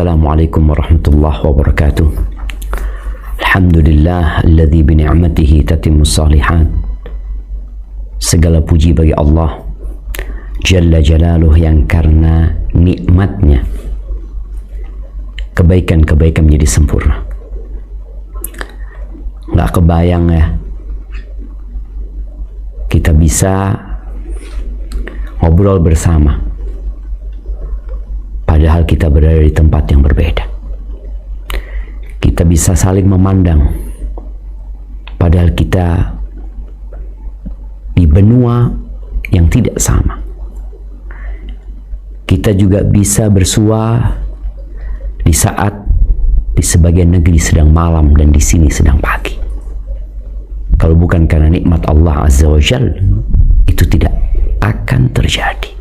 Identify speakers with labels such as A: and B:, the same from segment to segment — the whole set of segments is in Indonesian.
A: Assalamualaikum warahmatullahi wabarakatuh. Alhamdulillah alladzi bi ni'matihi tatimmus shalihat. Segala puji bagi Allah Jalla Jalaluh yang karena nikmatnya kebaikan-kebaikan menjadi sempurna. Nggak kebayang ya, kita bisa ngobrol bersama padahal kita berada di tempat yang berbeda. Kita bisa saling memandang padahal kita di benua yang tidak sama. Kita juga bisa bersua di saat di sebagian negeri sedang malam dan di sini sedang pagi. Kalau bukan karena nikmat Allah Azza wa Jalla, itu tidak akan terjadi.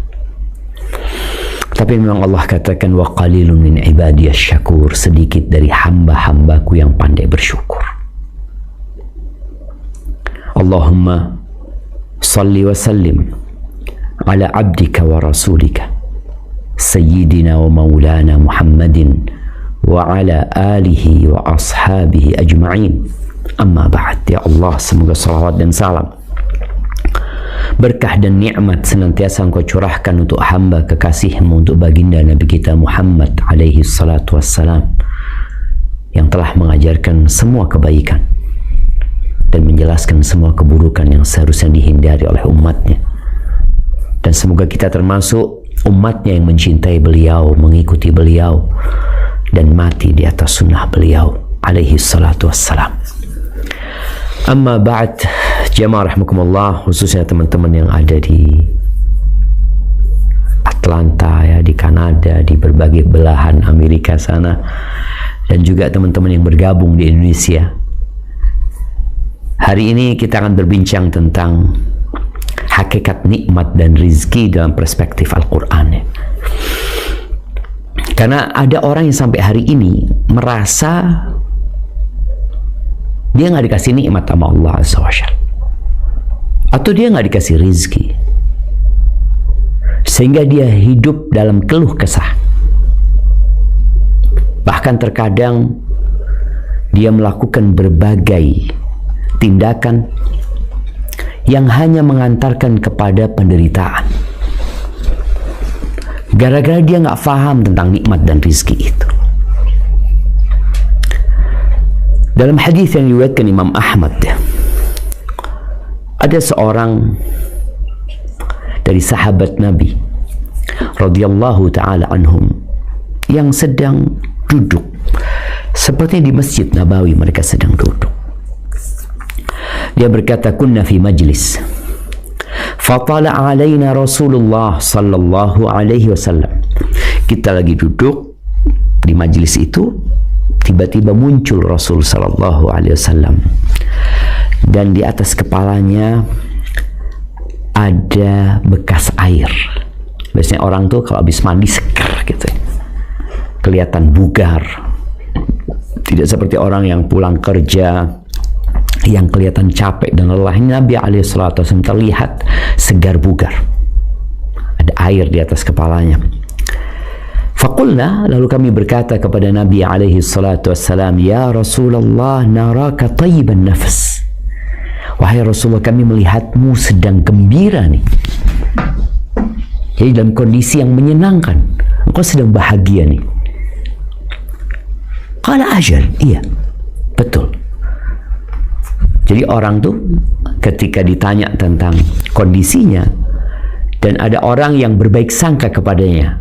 A: Tapi memang Allah katakan wa qalilun min ibadiyas syakur, sedikit dari hamba-hambaku yang pandai bersyukur. Allahumma salli wa sallim ala abdika wa rasulika sayyidina wa maulana Muhammadin wa ala alihi wa ashabihi ajma'in. Amma ba'd. Ya Allah, semoga salawat dan salam, berkah dan nikmat senantiasa Engkau curahkan untuk hamba kekasih-Mu, untuk baginda Nabi kita Muhammad alaihi salatu wassalam, yang telah mengajarkan semua kebaikan dan menjelaskan semua keburukan yang seharusnya dihindari oleh umatnya. Dan semoga kita termasuk umatnya yang mencintai beliau, mengikuti beliau, dan mati di atas sunnah beliau alaihi salatu wassalam. Amma ba'd, jamaah rahmakumullah, khususnya teman-teman yang ada di Atlanta ya, di Kanada, di berbagai belahan Amerika sana, dan juga teman-teman yang bergabung di Indonesia. Hari ini kita akan berbincang tentang hakikat nikmat dan rizki dalam perspektif Al-Quran ya. Karena ada orang yang sampai hari ini merasa dia nggak dikasih nikmat sama Allah Azza wa Jalla, atau dia nggak dikasih rizki, sehingga dia hidup dalam keluh kesah. Bahkan terkadang dia melakukan berbagai tindakan yang hanya mengantarkan kepada penderitaan, gara-gara dia nggak paham tentang nikmat dan rizki itu. Dalam hadis yang diriwayatkan Imam Ahmad, ada seorang dari sahabat Nabi radhiyallahu taala anhum yang sedang duduk, seperti di Masjid Nabawi mereka sedang duduk. Dia berkata, kunna fi majlis fatala alaina Rasulullah sallallahu alaihi wasallam. Kita lagi duduk di majlis itu, tiba-tiba muncul Rasul sallallahu alaihi wasallam, dan di atas kepalanya ada bekas air. Biasanya orang tuh kalau habis mandi seger gitu, kelihatan bugar. Tidak seperti orang yang pulang kerja yang kelihatan capek dan lelah. Nabi alaihi salatu wasallam terlihat segar bugar, ada air di atas kepalanya. Faqulna, lalu kami berkata kepada Nabi alaihi salatu wassalam, ya Rasulullah, naraka tayyiban nafas. Wahai Rasulullah, kami melihatmu sedang gembira nih, jadi dalam kondisi yang menyenangkan, engkau sedang bahagia nih. Qala ajal, iya, betul. Jadi orang tuh ketika ditanya tentang kondisinya dan ada orang yang berbaik sangka kepadanya,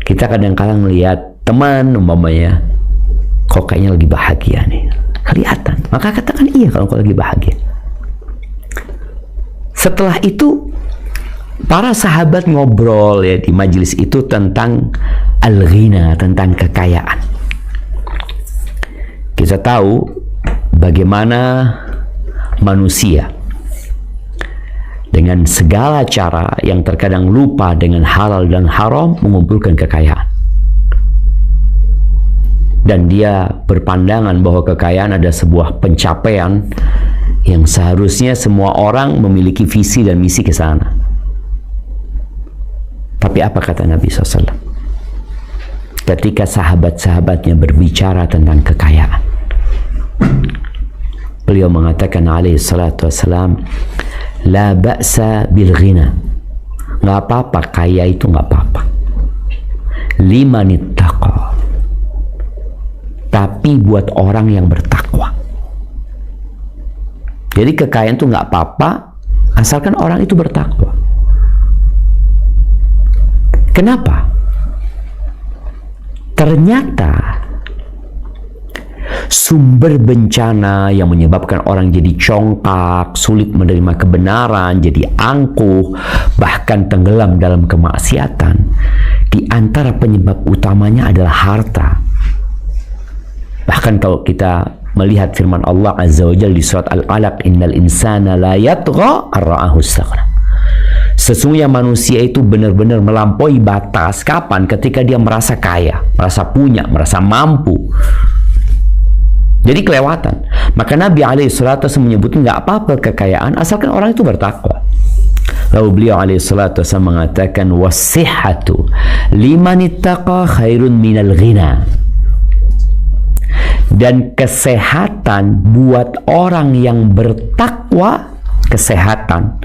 A: kita kadang-kadang melihat teman umpamanya, kok kayaknya lagi bahagia nih, kelihatan, maka katakan iya kalau kau lagi bahagia. Setelah itu para sahabat ngobrol ya di majelis itu tentang al-ghina, tentang kekayaan. Kita tahu bagaimana manusia dengan segala cara yang terkadang lupa dengan halal dan haram mengumpulkan kekayaan. Dan dia berpandangan bahwa kekayaan ada sebuah pencapaian yang seharusnya semua orang memiliki visi dan misi ke sana. Tapi apa kata Nabi SAW? ketika sahabat-sahabatnya berbicara tentang kekayaan. Beliau mengatakan alaihi salatu wassalam, la ba'sa bil ghina. Nggak apa-apa, kaya itu nggak apa-apa. Liman ittaqa. Tapi buat orang yang bertakwa. Jadi kekayaan itu nggak apa-apa, asalkan orang itu bertakwa. Kenapa? Ternyata sumber bencana yang menyebabkan orang jadi congkak, sulit menerima kebenaran, jadi angkuh, bahkan tenggelam dalam kemaksiatan, di antara penyebab utamanya adalah harta. Bahkan kalau kita melihat firman Allah Azza wa Jalla di surat Al-Alaq, innal insana la yatgha ar-ra'ahu istaghna. Sesungguhnya manusia itu benar-benar melampaui batas. Kapan? Ketika dia merasa kaya, merasa punya, merasa mampu. Jadi kelewatan. Maka Nabi alaihissalatu menyebutkan nggak apa-apa kekayaan asalkan orang itu bertakwa. Lalu beliau alaihissalatu mengatakan wasihhatu liman ittaqa khairun minal ghina. Dan kesehatan buat orang yang bertakwa, kesehatan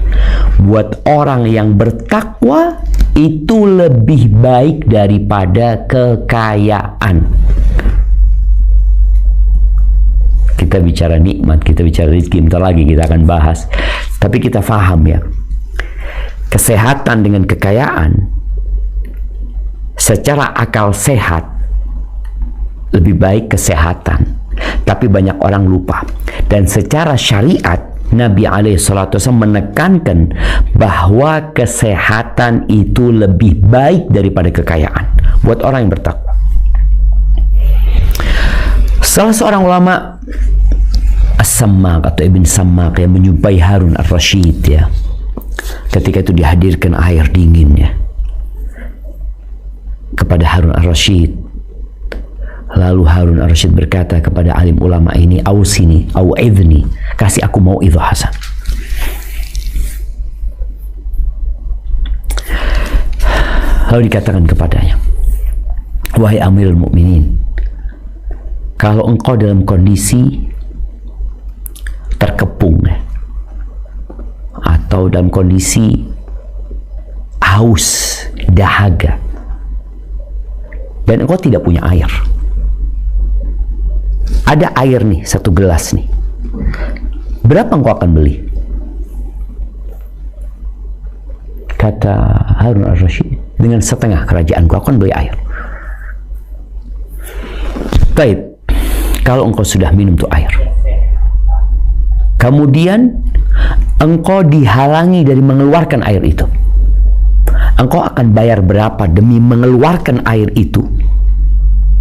A: buat orang yang bertakwa itu lebih baik daripada kekayaan. Kita bicara nikmat, kita bicara rezeki, bentar lagi kita akan bahas. Tapi kita faham ya, kesehatan dengan kekayaan secara akal sehat lebih baik kesehatan. Tapi banyak orang lupa. Dan secara syariat Nabi alaihissalatu menekankan bahwa kesehatan itu lebih baik daripada kekayaan buat orang yang bertakwa. Salah seorang ulama As-Sammaq atau Ibn Sammaq yang menjumpai Harun Ar-Rasyid ya, ketika itu dihadirkan air dingin ya kepada Harun Ar-Rasyid. Lalu Harun Ar-Rasyid berkata kepada alim ulama ini, ausini, au'idhni, kasih aku mau'idhah hasan. Lalu dikatakan kepadanya, wahai Amirul Mukminin, kalau engkau dalam kondisi terkepung atau dalam kondisi haus, dahaga, dan engkau tidak punya air, ada air nih, satu gelas nih, berapa engkau akan beli? Kata Harun Ar-Rasyid, dengan setengah kerajaanku akan beli air. Baik, kalau engkau sudah minum tuh air, kemudian engkau dihalangi dari mengeluarkan air itu, engkau akan bayar berapa demi mengeluarkan air itu,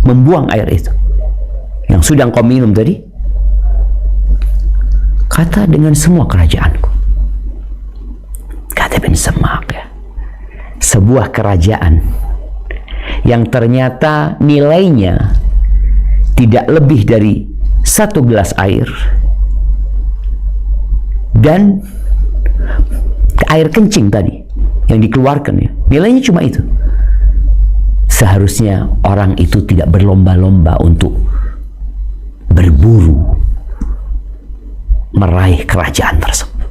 A: membuang air itu yang sudah engkau minum tadi? Kata dengan semua kerajaanku. Kata Ibn Sammaq ya, sebuah kerajaan yang ternyata nilainya tidak lebih dari satu gelas air dan air kencing tadi yang dikeluarkan ya, nilainya cuma itu. Seharusnya orang itu tidak berlomba-lomba untuk berburu meraih kerajaan tersebut.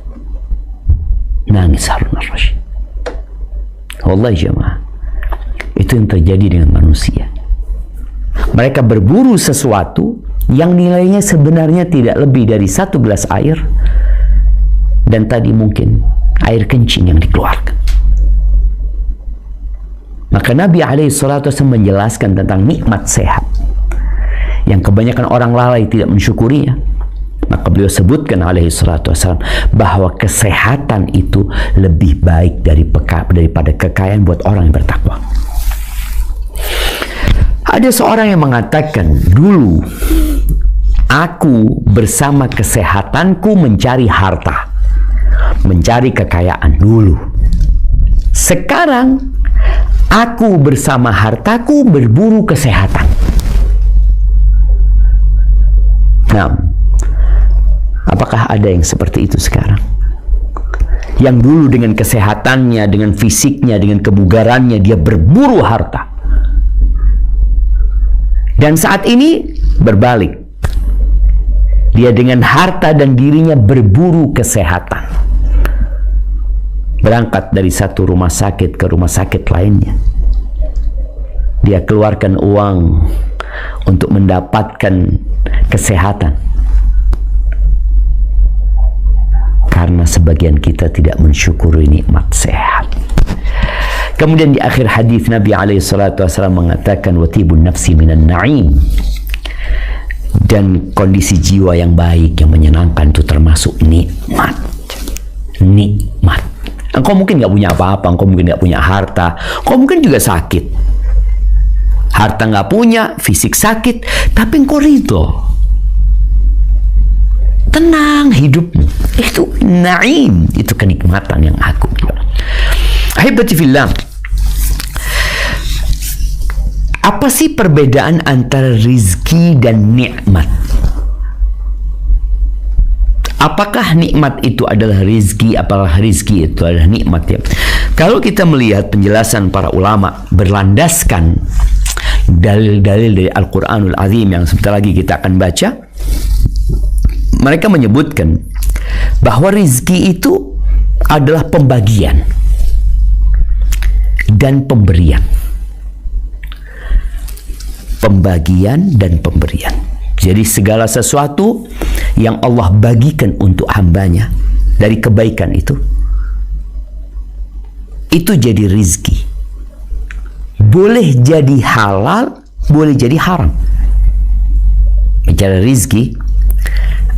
A: Nangis Harun Ar-Rasyid. Wallahi jemaah, itu yang terjadi dengan manusia. Mereka berburu sesuatu yang nilainya sebenarnya tidak lebih dari satu gelas air, dan tadi mungkin air kencing yang dikeluarkan. Maka Nabi alaihissalatu menjelaskan tentang nikmat sehat yang kebanyakan orang lalai tidak mensyukurinya. Maka beliau sebutkan alaihissalatu bahwa kesehatan itu lebih baik daripada kekayaan buat orang yang bertakwa. Ada seorang yang mengatakan, dulu aku bersama kesehatanku mencari harta, mencari kekayaan dulu. Sekarang aku bersama hartaku berburu kesehatan. Nah, apakah ada yang seperti itu sekarang? Yang dulu dengan kesehatannya, dengan fisiknya, dengan kebugarannya dia berburu harta. Dan saat ini berbalik. Dia dengan harta dan dirinya berburu kesehatan. Berangkat dari satu rumah sakit ke rumah sakit lainnya. Dia keluarkan uang untuk mendapatkan kesehatan. Karena sebagian kita tidak mensyukuri nikmat sehat. Kemudian di akhir hadis Nabi SAW mengatakan watibun nafsi minan na'im. Dan kondisi jiwa yang baik, yang menyenangkan itu termasuk nikmat. Nikmat. Engkau mungkin nggak punya apa-apa, engkau mungkin nggak punya harta, engkau mungkin juga sakit. Harta nggak punya, fisik sakit, tapi engkau ridho. Tenang hidupmu. Itu naim, itu kenikmatan yang agung. Ahibati fillah. Apa sih perbedaan antara rizki dan nikmat? Apakah nikmat itu adalah rizki? Apakah rizki itu adalah nikmat? Ya? Kalau kita melihat penjelasan para ulama berlandaskan dalil-dalil dari Al-Quranul Azim yang sebentar lagi kita akan baca, mereka menyebutkan bahwa rizki itu adalah pembagian dan pemberian. Pembagian dan pemberian. Jadi segala sesuatu yang Allah bagikan untuk hambanya dari kebaikan itu jadi rizki. Boleh jadi halal, boleh jadi haram. Bicara rizki,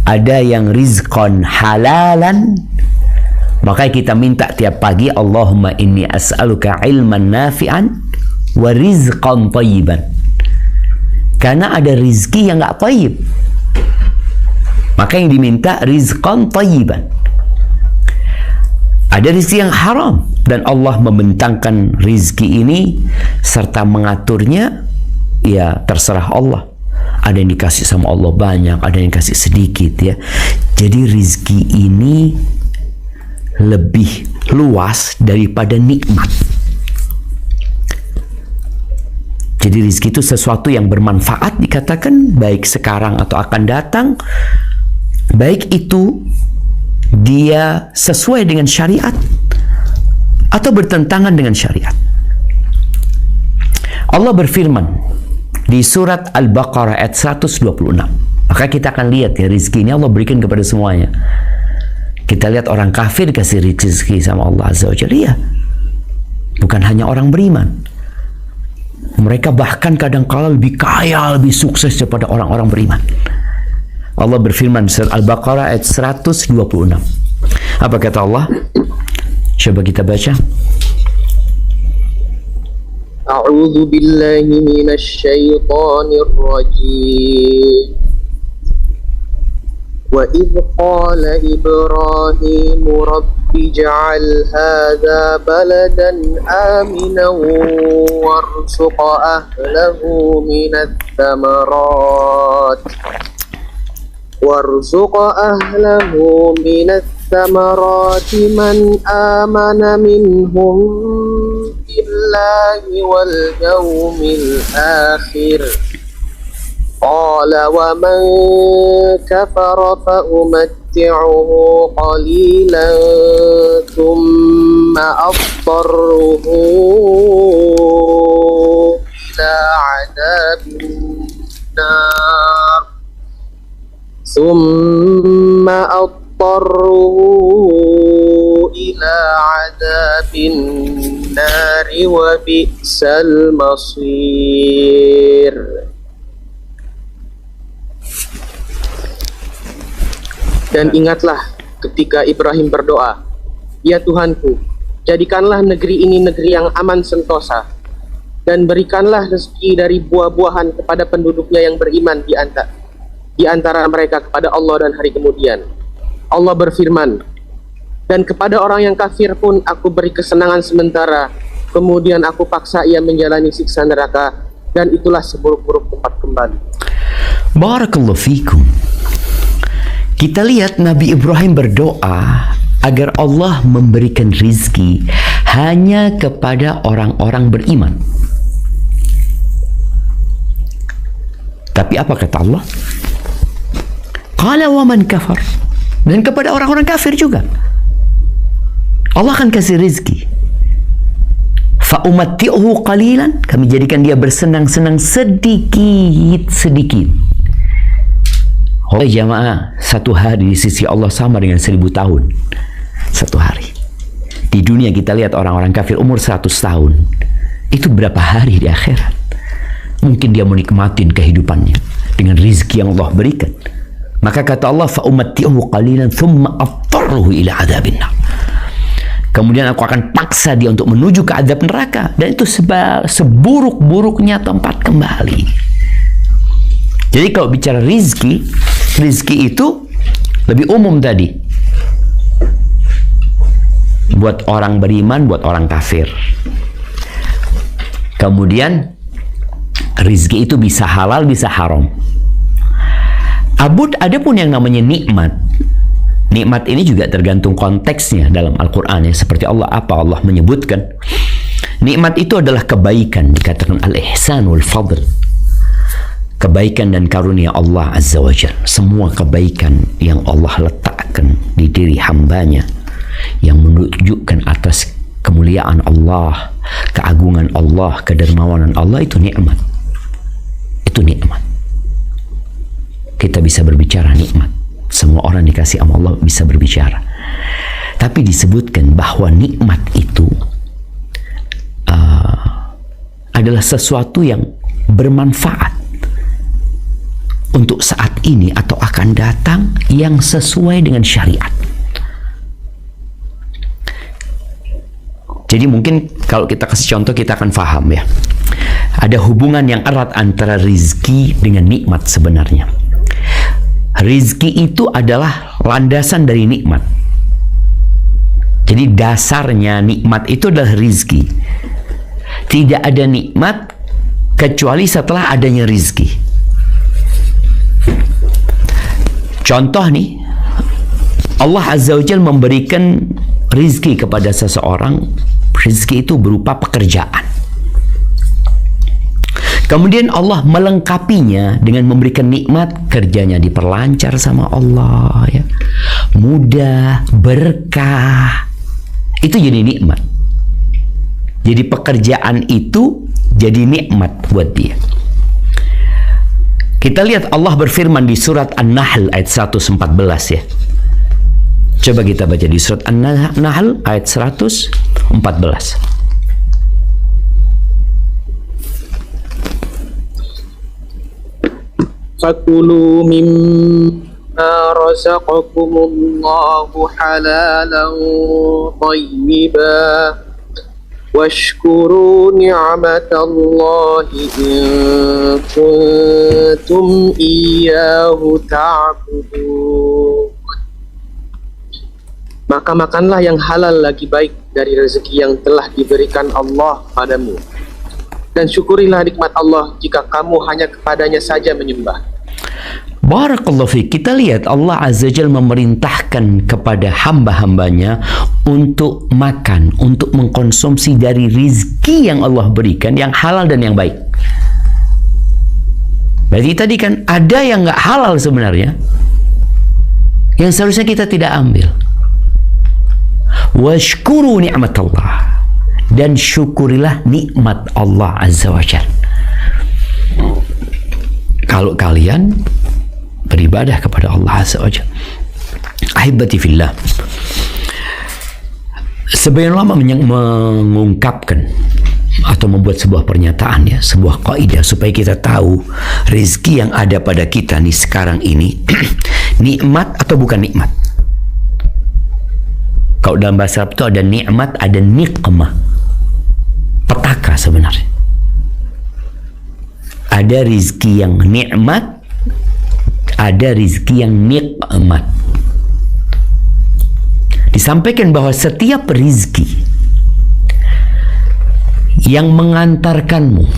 A: ada yang rizqan halalan, maka kita minta tiap pagi, Allahumma inni as'aluka ilman nafi'an wa rizqan tayyiban. Karena ada rizki yang nggak tayyib, maka yang diminta rizqan tayyiban. Ada rizki yang haram, dan Allah membentangkan rizki ini serta mengaturnya, ya terserah Allah. Ada yang dikasih sama Allah banyak, ada yang dikasih sedikit, ya. Jadi rizki ini lebih luas daripada nikmat. Jadi rizki itu sesuatu yang bermanfaat, dikatakan baik sekarang atau akan datang, baik itu dia sesuai dengan syariat atau bertentangan dengan syariat. Allah berfirman di surat Al-Baqarah ayat 126. Maka kita akan lihat ya, rizki ini Allah berikan kepada semuanya. Kita lihat orang kafir dikasih rizki sama Allah Azza wa Jalla, ya. Bukan hanya orang beriman. Mereka bahkan kadang-kala lebih kaya, lebih sukses daripada orang-orang beriman. Allah berfirman di surat Al-Baqarah ayat 126. Apa kata Allah? Coba kita baca.
B: A'udzu billahi minasy syaithanir rajim. Wa idh qala Ibrahim rabbi ij'al hadha baladan aminan warzuq ahlahu minats thamarat الثمرات من آمن منهم بالله واليوم الآخر قال ومن كفر فأمتعه قليلا ثم أضطره إلى عذاب النار إلى عذاب النار وبئس المصير. Dan ingatlah ketika Ibrahim berdoa, ya Tuhanku, jadikanlah negeri ini negeri yang aman sentosa, dan berikanlah rezeki dari buah-buahan kepada penduduknya yang beriman di antara mereka kepada Allah dan hari kemudian. Allah berfirman, dan kepada orang yang kafir pun aku beri kesenangan sementara, kemudian aku paksa ia menjalani siksa neraka, dan itulah seburuk-buruk tempat kembali.
A: Barakallahu fikum. Kita lihat Nabi Ibrahim berdoa agar Allah memberikan rizki hanya kepada orang-orang beriman. Tapi apa kata Allah? Qala wa man kafar. Dan kepada orang-orang kafir juga Allah akan kasih rezeki. Fa umatti'uhu qalilan, kami jadikan dia bersenang-senang sedikit-sedikit. Oh jamaah, satu hari di sisi Allah sama dengan 1000 tahun. Satu hari. Di dunia kita lihat orang-orang kafir umur 100 tahun. Itu berapa hari di akhirat? Mungkin dia menikmatin kehidupannya dengan rizki yang Allah berikan. Maka kata Allah, fa umatti'uhu qalilan thumma adtarruhu ila adzabin nar. Kemudian aku akan paksa dia untuk menuju ke azab neraka, dan itu seburuk-buruknya tempat kembali. Jadi kalau bicara rizki itu lebih umum tadi. Buat orang beriman, buat orang kafir. Kemudian rizki itu bisa halal, bisa haram. Ada pun yang namanya nikmat. Nikmat ini juga tergantung konteksnya dalam Al-Quran ya. Seperti Allah menyebutkan nikmat itu adalah kebaikan, dikatakan al-ihsanul fadl, kebaikan dan karunia Allah Azza wa Jalla. Semua kebaikan yang Allah letakkan di diri hambanya yang menunjukkan atas kemuliaan Allah, keagungan Allah, kedermawanan Allah, itu nikmat. Itu nikmat. Kita bisa berbicara nikmat. Semua orang dikasih sama Allah bisa berbicara. Tapi disebutkan bahwa nikmat itu adalah sesuatu yang bermanfaat untuk saat ini atau akan datang, yang sesuai dengan syariat. Jadi mungkin kalau kita kasih contoh, kita akan paham ya. Ada hubungan yang erat antara rizki dengan nikmat sebenarnya. Rizki itu adalah landasan dari nikmat. Jadi dasarnya nikmat itu adalah rizki. Tidak ada nikmat kecuali setelah adanya rizki. Contoh nih, Allah Azza wa Jalla memberikan rizki kepada seseorang. Rizki itu berupa pekerjaan. Kemudian Allah melengkapinya dengan memberikan nikmat, kerjanya diperlancar sama Allah ya. Mudah, berkah. Itu jadi nikmat. Jadi pekerjaan itu jadi nikmat buat dia. Kita lihat Allah berfirman di surat An-Nahl ayat 114 ya. Coba kita baca di surat An-Nahl ayat 114.
B: Fakulu mimma razaqakumullahu halalan thayyiban washkuru ni'matallahi in kuntum iyyahu ta'budun. Maka makanlah yang halal lagi baik dari rezeki yang telah diberikan Allah padamu, dan syukurilah nikmat Allah jika kamu hanya kepadanya saja menyembah.
A: Barakallahu fiik. Kita lihat Allah Azza wa Jalla memerintahkan kepada hamba-hambanya untuk makan, untuk mengkonsumsi dari rizki yang Allah berikan, yang halal dan yang baik. Berarti tadi kan ada yang nggak halal sebenarnya, yang seharusnya kita tidak ambil. Washkuru ni'matallah, dan syukurilah nikmat Allah Azza wa Jalla. Kalau kalian beribadah kepada Allah Azza wa Jalla. Ahibati fillah, sebagian ulama mengungkapkan atau membuat sebuah pernyataan ya, sebuah kaidah supaya kita tahu rezeki yang ada pada kita nih sekarang ini nikmat atau bukan nikmat. Kalau dalam bahasa Arab itu ada nikmat, ada niqmah, petaka sebenarnya. Ada rizki yang nikmat, ada rizki yang nikmat. Disampaikan bahwa setiap rizki yang mengantarkanmu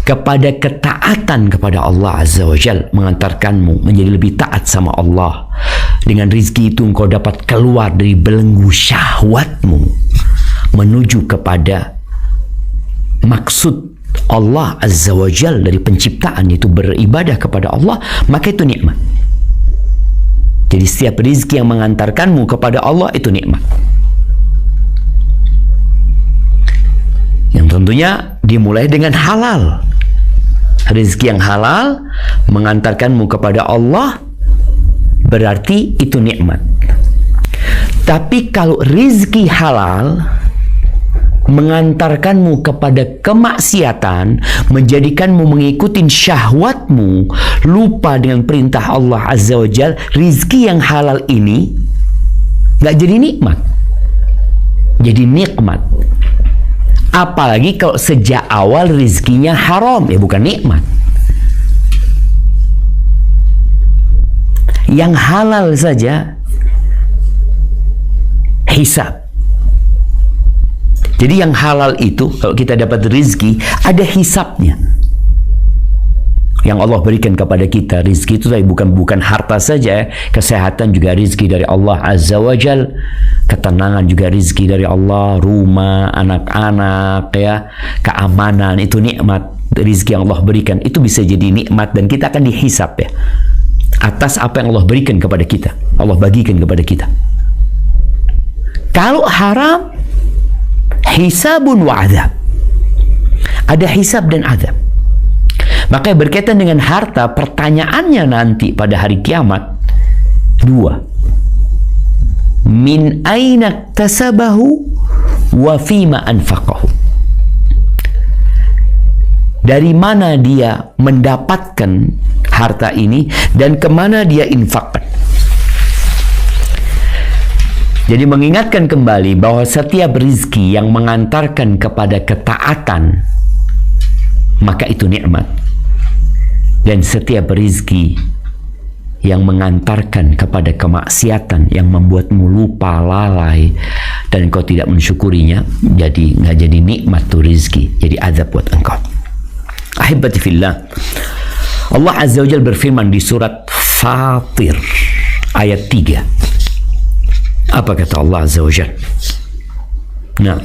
A: kepada ketaatan kepada Allah Azza wa Jalla, mengantarkanmu menjadi lebih taat sama Allah, dengan rizki itu engkau dapat keluar dari belenggu syahwatmu menuju kepada maksud Allah Azza wa Jal dari penciptaan, itu beribadah kepada Allah, maka itu nikmat. Jadi setiap rizki yang mengantarkanmu kepada Allah itu nikmat. Yang tentunya dimulai dengan halal. Rizki yang halal mengantarkanmu kepada Allah, berarti itu nikmat. Tapi kalau rizki halal mengantarkanmu kepada kemaksiatan, menjadikanmu mengikuti syahwatmu, lupa dengan perintah Allah Azza wa Jal, rizki yang halal ini nggak jadi nikmat, jadi nikmat. Apalagi kalau sejak awal rizkinya haram, ya bukan nikmat. Yang halal saja hisab. Jadi yang halal itu, kalau kita dapat rizki, ada hisabnya. Yang Allah berikan kepada kita, rizki itu bukan harta saja, kesehatan juga rizki dari Allah Azza wa Jal, ketenangan juga rizki dari Allah, rumah, anak-anak, ya, keamanan, itu nikmat. Rizki yang Allah berikan, itu bisa jadi nikmat, dan kita akan dihisab, ya, atas apa yang Allah berikan kepada kita, Allah bagikan kepada kita. Kalau haram, hisabun wa adab. Ada hisab dan adab. Maka berkaitan dengan harta, pertanyaannya nanti pada hari kiamat dua. Min aina tasabahu wa fima anfaqahu. Dari mana dia mendapatkan harta ini dan kemana dia infakkan. Jadi mengingatkan kembali bahwa setiap rizki yang mengantarkan kepada ketaatan, maka itu nikmat. Dan setiap rizki yang mengantarkan kepada kemaksiatan, yang membuatmu lupa, lalai, dan kau tidak mensyukurinya, jadi nggak jadi nikmat tuh rizki, jadi azab buat engkau. Ahibati fillah, Allah Azza wa Jalla berfirman di surat Fatir ayat 3. Apa kata Allah Azza wa Jalla? Nah,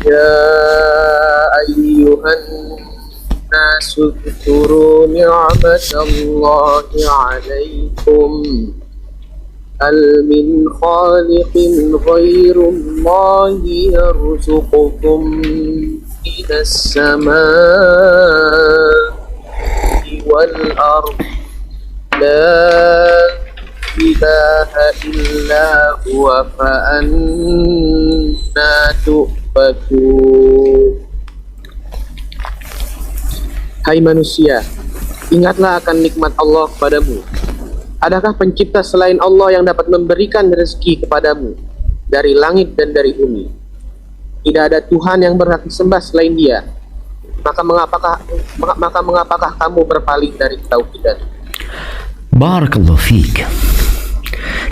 B: Ya ayyuhan nasu dzkuru ni'matallahi 'alaikum hal min khaliqin ghairullahi yarzuqukum minas samaa'i wal ardi la ilaha illa huwa fa anna tu'fakun. Hai manusia, ingatlah akan nikmat Allah kepadamu. Adakah pencipta selain Allah yang dapat memberikan rezeki kepadamu dari langit dan dari bumi? Tidak ada Tuhan yang berhak disembah selain Dia. Maka mengapakah kamu berpaling dari tauhid?
A: Barakallahu fiik.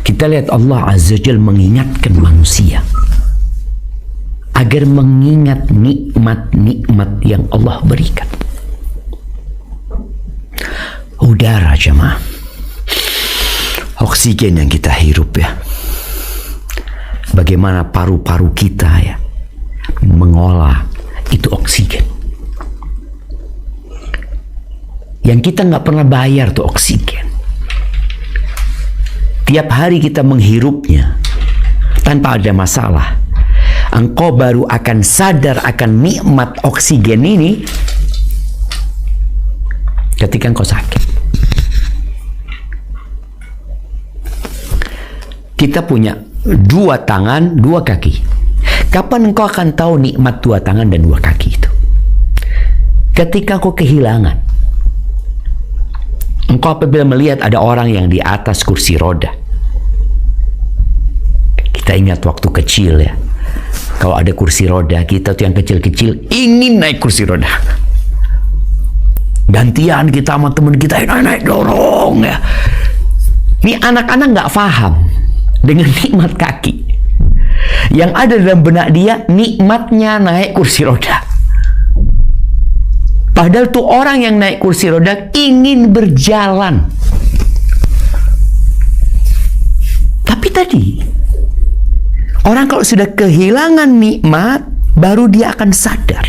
A: Kita lihat Allah Azza wa Jalla mengingatkan manusia agar mengingat nikmat-nikmat yang Allah berikan. Udara, jemaah, oksigen yang kita hirup, ya, bagaimana paru-paru kita, ya, mengolah itu oksigen yang kita nggak pernah bayar tuh oksigen. Tiap hari kita menghirupnya tanpa ada masalah. Engkau baru akan sadar akan nikmat oksigen ini ketika engkau sakit. Kita punya 2 tangan, 2 kaki. Kapan engkau akan tahu nikmat 2 tangan dan 2 kaki itu? Ketika engkau kehilangan. Engkau apabila melihat ada orang yang di atas kursi roda. Kita ingat waktu kecil, ya, kalau ada kursi roda, kita tuh yang kecil-kecil ingin naik kursi roda. Gantian kita sama teman kita, naik dorong, ya. Ini anak-anak nggak paham dengan nikmat kaki. Yang ada dalam benak dia nikmatnya naik kursi roda. Padahal tuh orang yang naik kursi roda ingin berjalan. Tapi tadi, orang kalau sudah kehilangan nikmat, baru dia akan sadar.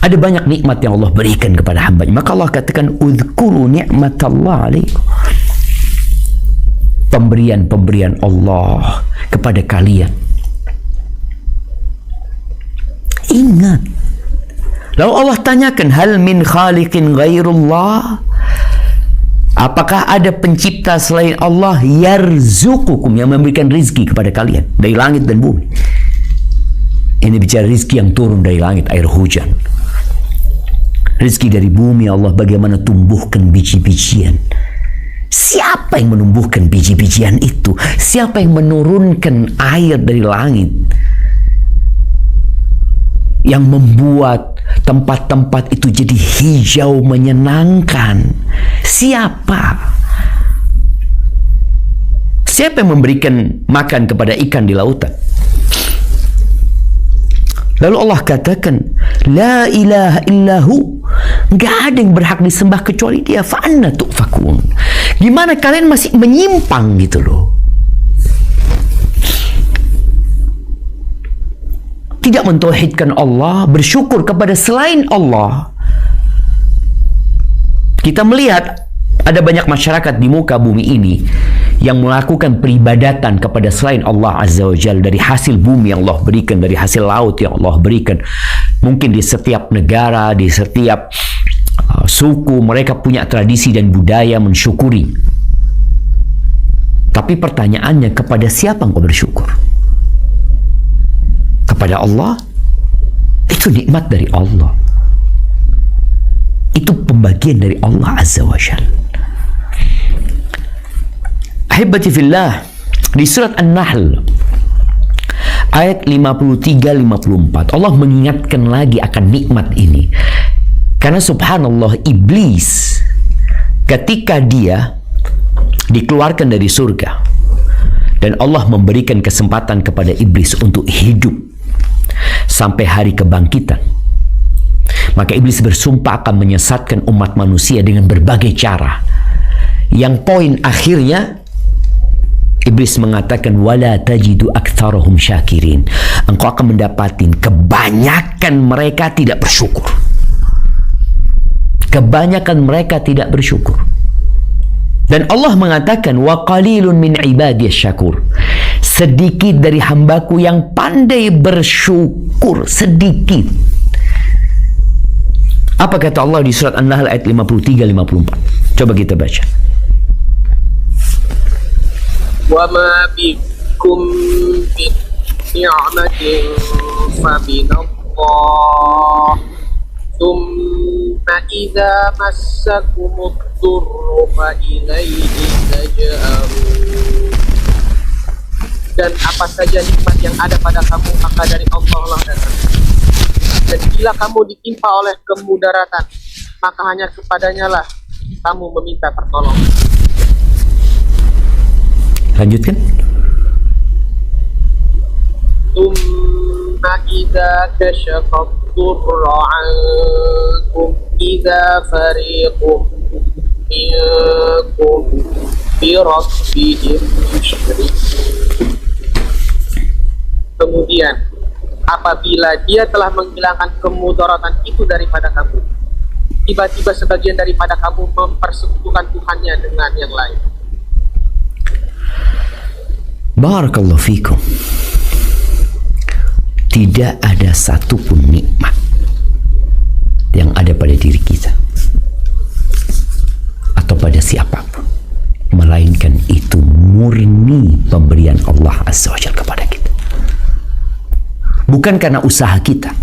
A: Ada banyak nikmat yang Allah berikan kepada hamba. Maka Allah katakan, "Udzkuru ni'matallah alaikum." Pemberian-pemberian Allah kepada kalian. Ingat. Lalu Allah tanyakan, "Hal min khaliqin ghairullah?" Apakah ada pencipta selain Allah yarzuqukum, yang memberikan rizki kepada kalian dari langit dan bumi? Ini bicara rizki yang turun dari langit, air hujan. Rizki dari bumi, Allah bagaimana tumbuhkan biji-bijian. Siapa yang menumbuhkan biji-bijian itu? Siapa yang menurunkan air dari langit? Yang membuat tempat-tempat itu jadi hijau menyenangkan. Siapa? Siapa yang memberikan makan kepada ikan di lautan? Lalu Allah katakan, "La ilaha illahu." Nggak ada yang berhak disembah kecuali Dia. Fa'anna tu'fakun. Gimana kalian masih menyimpang gitu loh? Tidak mentauhidkan Allah, bersyukur kepada selain Allah. Kita melihat ada banyak masyarakat di muka bumi ini yang melakukan peribadatan kepada selain Allah Azza wa Jalla, dari hasil bumi yang Allah berikan, dari hasil laut yang Allah berikan. Mungkin di setiap negara, di setiap suku, mereka punya tradisi dan budaya mensyukuri. Tapi pertanyaannya, kepada siapa engkau bersyukur? Kepada Allah? Itu nikmat dari Allah. Itu pembagian dari Allah Azza wa Jalla. Ahibati fillah, di surat An-Nahl ayat 53-54 Allah mengingatkan lagi akan nikmat ini. Karena subhanallah, iblis ketika dia dikeluarkan dari surga dan Allah memberikan kesempatan kepada iblis untuk hidup sampai hari kebangkitan, maka iblis bersumpah akan menyesatkan umat manusia dengan berbagai cara. Yang poin akhirnya iblis mengatakan, "Wala tajidu aktsarahum syakirin." Engkau akan mendapati kebanyakan mereka tidak bersyukur. Kebanyakan mereka tidak bersyukur. Dan Allah mengatakan, "Wa qalilun min ibadiyas syakur." Sedikit dari hambaku yang pandai bersyukur, sedikit. Apa kata Allah di surat An-Nahl ayat 53-54? Coba kita baca.
B: Wa ma bikum min ni'matin fa minallah thumma idza massakumud durru fa ilaihi taj'arun. Dan apa saja nikmat yang ada pada kamu maka dari Allah lah datang. Dan bila kamu ditimpa oleh kemudaratan, maka hanya kepadanya lah kamu meminta pertolongan.
A: Lanjutkan.
B: Tsumma idza kashafa ad-durra 'ankum idza fariqun minkum bi rabbihim yushrikun. Kemudian apabila Dia telah menghilangkan kemudaratan itu daripada kamu, tiba-tiba sebagian daripada kamu mempersekutukan Tuhannya dengan yang lain.
A: Barakallahu fikum. Tidak ada satupun nikmat yang ada pada diri kita atau pada siapapun, melainkan itu murni pemberian Allah Azza wa Jalla kepada kita. Bukan karena usaha kita.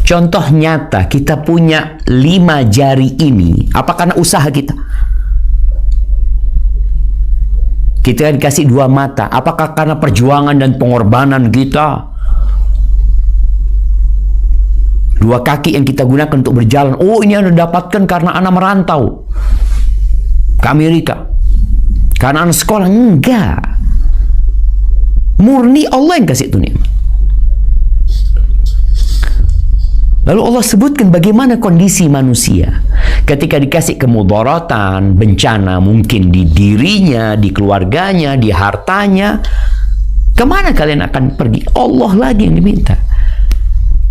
A: Contoh nyata, kita punya 5 jari ini, apa karena usaha kita? Kita dikasih 2 mata, apakah karena perjuangan dan pengorbanan kita? 2 kaki yang kita gunakan untuk berjalan, oh ini Anda dapatkan karena Anda merantau ke Amerika, karena Anda sekolah. Enggak. Murni Allah yang kasih itu nikmat. Lalu Allah sebutkan bagaimana kondisi manusia ketika dikasih kemudaratan, bencana mungkin di dirinya, di keluarganya, di hartanya. Kemana kalian akan pergi? Allah lagi yang diminta.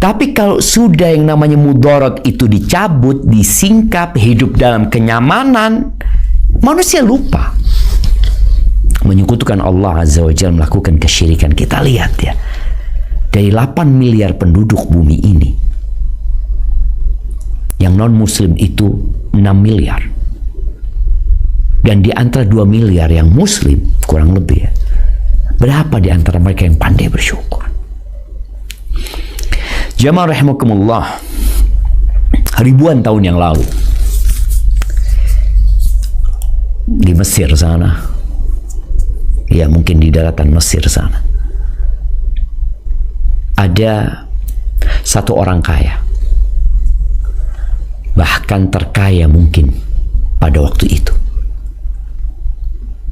A: Tapi kalau sudah yang namanya mudarat itu dicabut, disingkap, hidup dalam kenyamanan, manusia lupa menyekutukan Allah Azza wa Jalla, melakukan kesyirikan. Kita lihat ya, dari 8 miliar penduduk bumi ini, yang non-muslim itu 6 miliar. Dan di antara 2 miliar yang muslim, kurang lebih ya, berapa di antara mereka yang pandai bersyukur? Jamaah rahimakumullah, ribuan tahun yang lalu di Mesir sana, ya mungkin di daratan Mesir sana, ada satu orang kaya, bahkan terkaya mungkin pada waktu itu,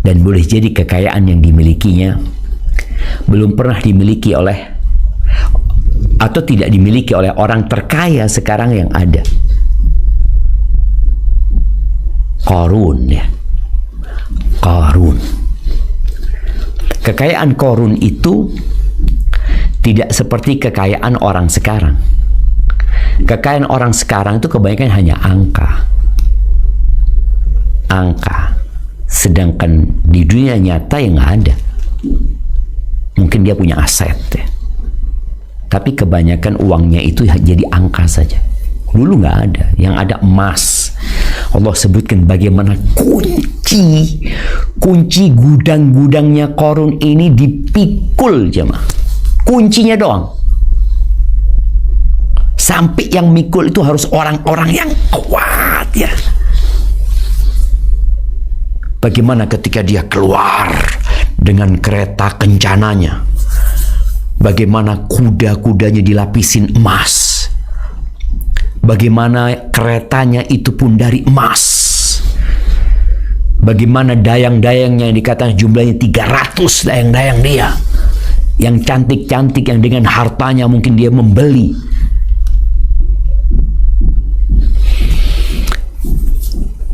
A: dan boleh jadi kekayaan yang dimilikinya belum pernah dimiliki oleh, atau tidak dimiliki oleh orang terkaya sekarang yang ada. Qarun ya, Qarun. Kekayaan Qarun itu tidak seperti kekayaan orang sekarang. Kekayaan orang sekarang itu kebanyakan hanya angka. Sedangkan di dunia nyata yang nggak ada. Mungkin dia punya aset ya, tapi kebanyakan uangnya itu jadi angka saja. Dulu nggak ada, yang ada emas. Allah sebutkan bagaimana kunci gudang-gudangnya Qarun ini dipikul jemaah. Kuncinya doang. Sampai yang mikul itu harus orang-orang yang kuat ya. Bagaimana ketika dia keluar dengan kereta kencananya, bagaimana kuda-kudanya dilapisin emas, bagaimana keretanya itu pun dari emas, bagaimana dayang-dayangnya yang dikatakan jumlahnya 300 dayang-dayang dia, yang cantik-cantik, yang dengan hartanya mungkin dia membeli.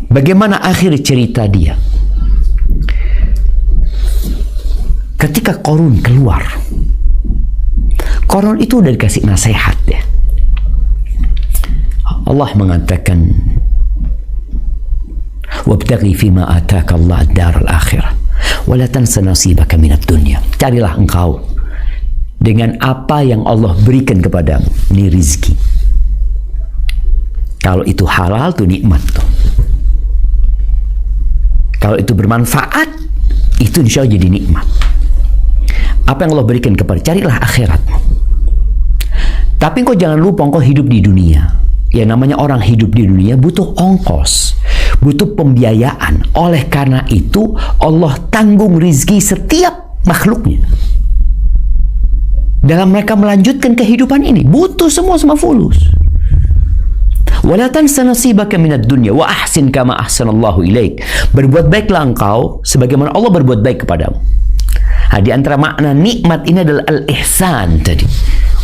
A: Bagaimana akhir cerita dia ketika Qarun keluar? Qarun itu udah dikasih nasihat ya. Allah mengatakan, wabtaghi fima ataka Allah ad-daral akhirah wa la tansa nasibaka minad dunya. Carilah engkau dengan apa yang Allah berikan kepadamu, ini rizki. Kalau itu halal tuh nikmat tuh. Kalau itu bermanfaat, itu insya Allah jadi nikmat. Apa yang Allah berikan kepada, carilah akhiratmu. Tapi engkau jangan lupa engkau hidup di dunia. Ya namanya orang hidup di dunia butuh ongkos, butuh pembiayaan. Oleh karena itu Allah tanggung rizki setiap makhluknya. Dalam mereka melanjutkan kehidupan ini, butuh semua fulus. Wala tansa nasibaka minad dunya wa ahsin kama ahsanallahu ilaik. Berbuat baiklah engkau sebagaimana Allah berbuat baik kepadamu. Nah, di antara makna nikmat ini adalah al-ihsan tadi.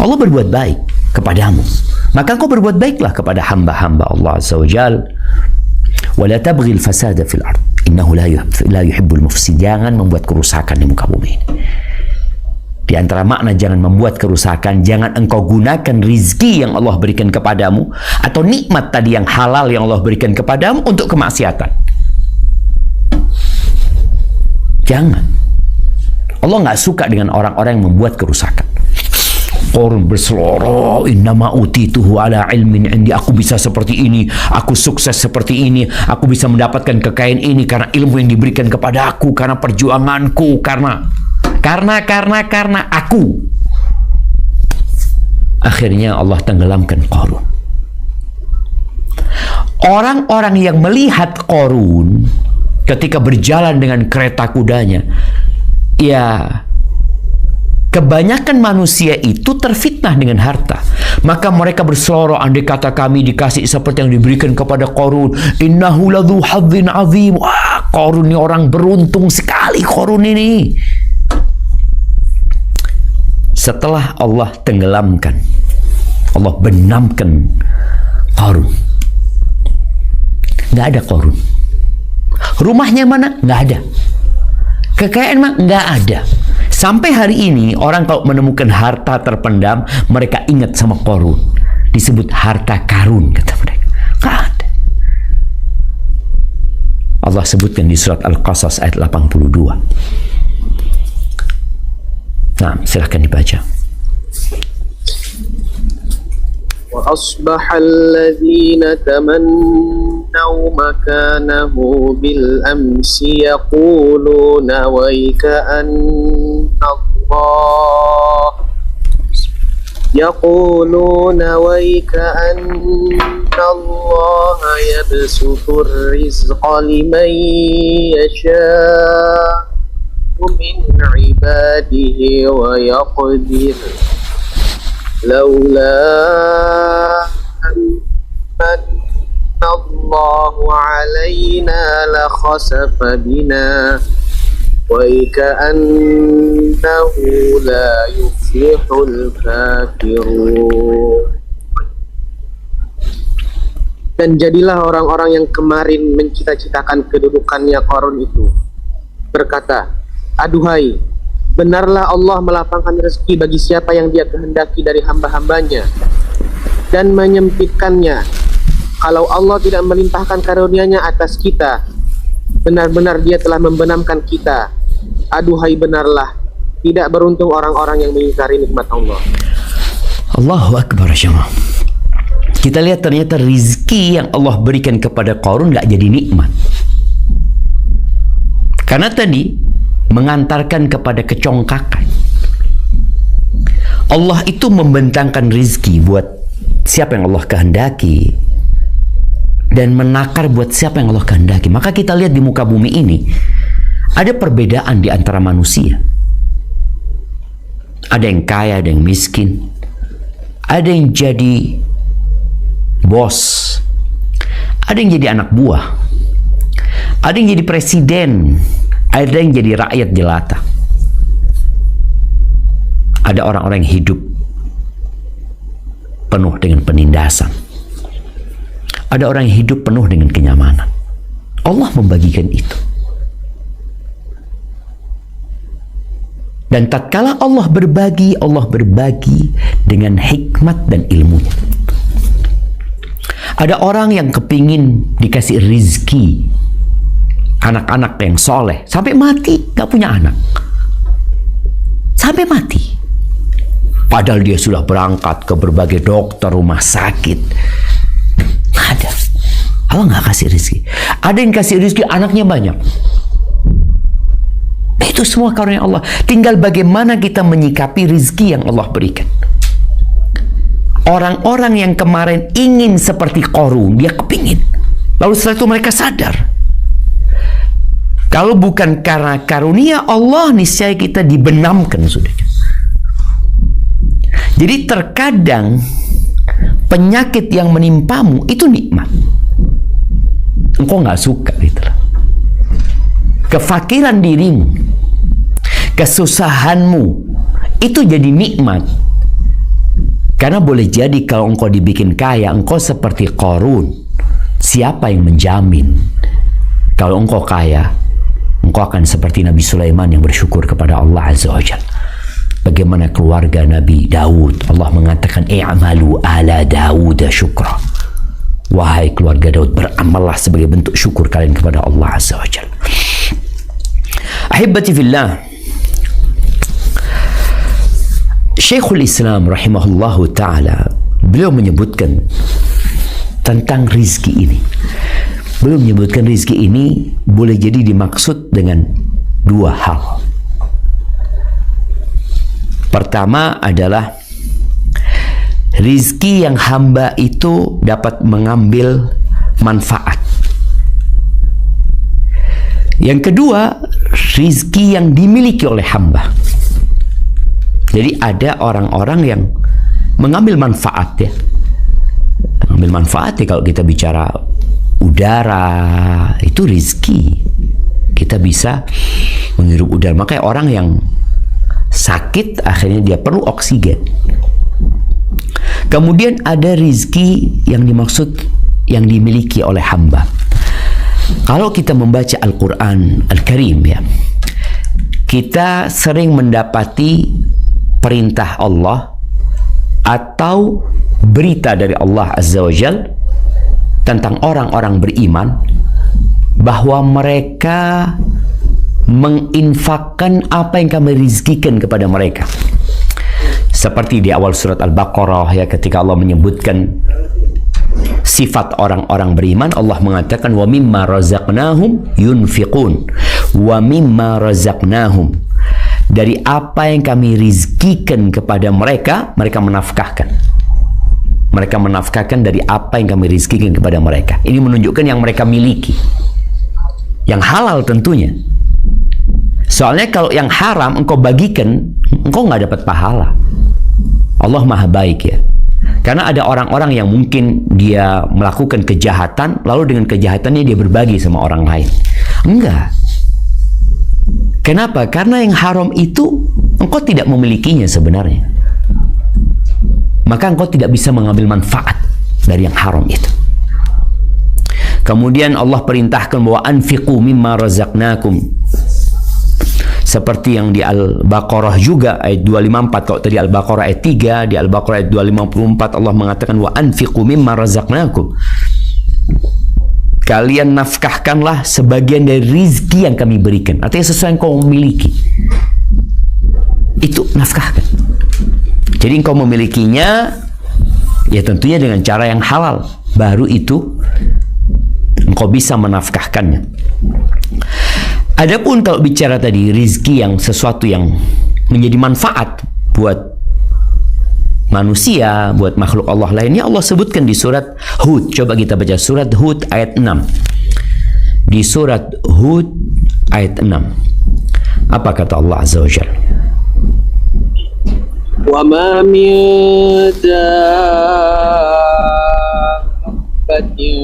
A: Allah berbuat baik kepadamu, maka engkau berbuat baiklah kepada hamba-hamba Allah Azza wa Jalla. Wala tabghil fasada fil ard innahu la yuhibbul mufsid. Jangan membuat kerusakan di muka bumi ini. Di antara makna jangan membuat kerusakan, jangan engkau gunakan rizki yang Allah berikan kepadamu atau nikmat tadi yang halal yang Allah berikan kepadamu untuk kemaksiatan. Jangan. Allah nggak suka dengan orang-orang yang membuat kerusakan. Qarun berseloroh, innama utituhu ala ilmin indi. Aku bisa seperti ini, aku sukses seperti ini, aku bisa mendapatkan kekayaan ini karena ilmu yang diberikan kepada aku, karena perjuanganku, karena aku. Akhirnya Allah tenggelamkan Qarun. Orang-orang yang melihat Qarun ketika berjalan dengan kereta kudanya, ya kebanyakan manusia itu terfitnah dengan harta. Maka mereka berseloroh, andai kata kami dikasih seperti yang diberikan kepada Qarun, innahu ladzu hadzin azim. Wah, Qarun ini orang beruntung sekali, Qarun ini. Setelah Allah tenggelamkan, Allah benamkan Qarun, nggak ada Qarun. Rumahnya mana? Nggak ada. Kekayaan mana? Nggak ada. Sampai hari ini orang kalau menemukan harta terpendam, mereka ingat sama Qarun. Disebut harta karun, kata mereka. Nggak ada. Allah sebutkan di surat Al-Qasas ayat 82. Nah, silahkan dibaca.
B: وأصبح الذين تمنوا مكانه بالأمس يقولون ويكأن الله يبسط الرزق لمن يشاء من عباده ويقدر لولا أن من الله علينا لخسف بنا وكأنه لا يفلح الكافرون. Dan jadilah orang-orang yang kemarin mencita-citakan kedudukannya Qarun itu berkata, aduhai, benarlah Allah melapangkan rezeki bagi siapa yang Dia kehendaki dari hamba-hambanya dan menyempitkannya. Kalau Allah tidak melimpahkan karunia-Nya atas kita, benar-benar Dia telah membenamkan kita. Aduhai, benarlah tidak beruntung orang-orang yang mengingkari nikmat Allah.
A: Allahu Akbar, jemaah. Kita lihat ternyata rizki yang Allah berikan kepada Qarun nggak jadi nikmat. Karena tadi mengantarkan kepada kecongkakan. Allah itu membentangkan rizki buat siapa yang Allah kehendaki dan menakar buat siapa yang Allah kehendaki. Maka kita lihat di muka bumi ini ada perbedaan di antara manusia. Ada yang kaya, ada yang miskin, ada yang jadi bos, ada yang jadi anak buah, ada yang jadi presiden, ada yang jadi rakyat jelata. Ada orang-orang yang hidup penuh dengan penindasan. Ada orang yang hidup penuh dengan kenyamanan. Allah membagikan itu. Dan tatkala Allah berbagi dengan hikmat dan ilmunya. Ada orang yang kepingin dikasih rizki anak-anak yang soleh sampai mati gak punya anak, sampai mati, padahal dia sudah berangkat ke berbagai dokter, rumah sakit. Nggak ada. Allah nggak kasih rizki. Ada yang kasih rizki anaknya banyak. Itu semua karunia Allah. Tinggal bagaimana kita menyikapi rizki yang Allah berikan. Orang-orang yang kemarin ingin seperti Qarun, dia kepingin, lalu setelah itu mereka sadar, kalau bukan karena karunia Allah, niscaya kita dibenamkan sudah. Jadi terkadang penyakit yang menimpamu itu nikmat. Engkau nggak suka gitu. Kefakiran dirimu, kesusahanmu itu jadi nikmat. Karena boleh jadi kalau engkau dibikin kaya, engkau seperti Qarun. Siapa yang menjamin kalau engkau kaya, engkau akan seperti Nabi Sulaiman yang bersyukur kepada Allah Azza wa Jalla. Bagaimana keluarga Nabi Daud, Allah mengatakan i'malu ala Daud syukra. Wahai keluarga Daud, beramallah sebagai bentuk syukur kalian kepada Allah Azza wa Jalla. Ahibbati fillah, Syekhul Islam rahimahullahu ta'ala, beliau menyebutkan tentang rizki ini. Beliau menyebutkan rizki ini boleh jadi dimaksud dengan dua hal. Pertama adalah rizki yang hamba itu dapat mengambil manfaat. Yang kedua, rizki yang dimiliki oleh hamba. Jadi ada orang-orang yang mengambil manfaat ya. Mengambil manfaat ya, kalau kita bicara udara, itu rizki. Kita bisa menghirup udara. Makanya orang yang sakit akhirnya dia perlu oksigen. Kemudian ada rizki yang dimaksud yang dimiliki oleh hamba. Kalau kita membaca Al-Quran Al-Karim ya, kita sering mendapati perintah Allah atau berita dari Allah Azza wa Jal tentang orang-orang beriman bahwa mereka menginfakkan apa yang kami rizkikan kepada mereka. Seperti di awal surat Al-Baqarah ya, ketika Allah menyebutkan sifat orang-orang beriman, Allah mengatakan wa mimma razaqnahum yunfiqun wa mimma razaqnahum, dari apa yang kami rizkikan kepada mereka, mereka menafkahkan. Mereka menafkahkan dari apa yang kami rizkikan kepada mereka. Ini menunjukkan yang mereka miliki, yang halal tentunya. Soalnya kalau yang haram engkau bagikan, engkau nggak dapat pahala. Allah maha baik ya. Karena ada orang-orang yang mungkin dia melakukan kejahatan, lalu dengan kejahatannya dia berbagi sama orang lain. Enggak. Kenapa? Karena yang haram itu engkau tidak memilikinya sebenarnya. Maka engkau tidak bisa mengambil manfaat dari yang haram itu. Kemudian Allah perintahkan bahwa anfiqu mimma razaqnakum. Seperti yang di Al-Baqarah juga ayat 254. Kalau tadi Al-Baqarah ayat 3, di Al-Baqarah ayat 254 Allah mengatakan wa anfiqu mimma razaqnakum. Kalian nafkahkanlah sebagian dari rizki yang kami berikan. Artinya sesuai yang kau memiliki, itu nafkahkan. Jadi engkau memilikinya ya tentunya dengan cara yang halal, baru itu engkau bisa menafkahkannya. Adapun kalau bicara tadi rizki yang sesuatu yang menjadi manfaat buat manusia, buat makhluk Allah lainnya, Allah sebutkan di surat Hud. Coba kita baca surat Hud ayat 6. Di surat Hud ayat 6, apa kata Allah Azza wa Jalla?
B: Wa ma min dabbatin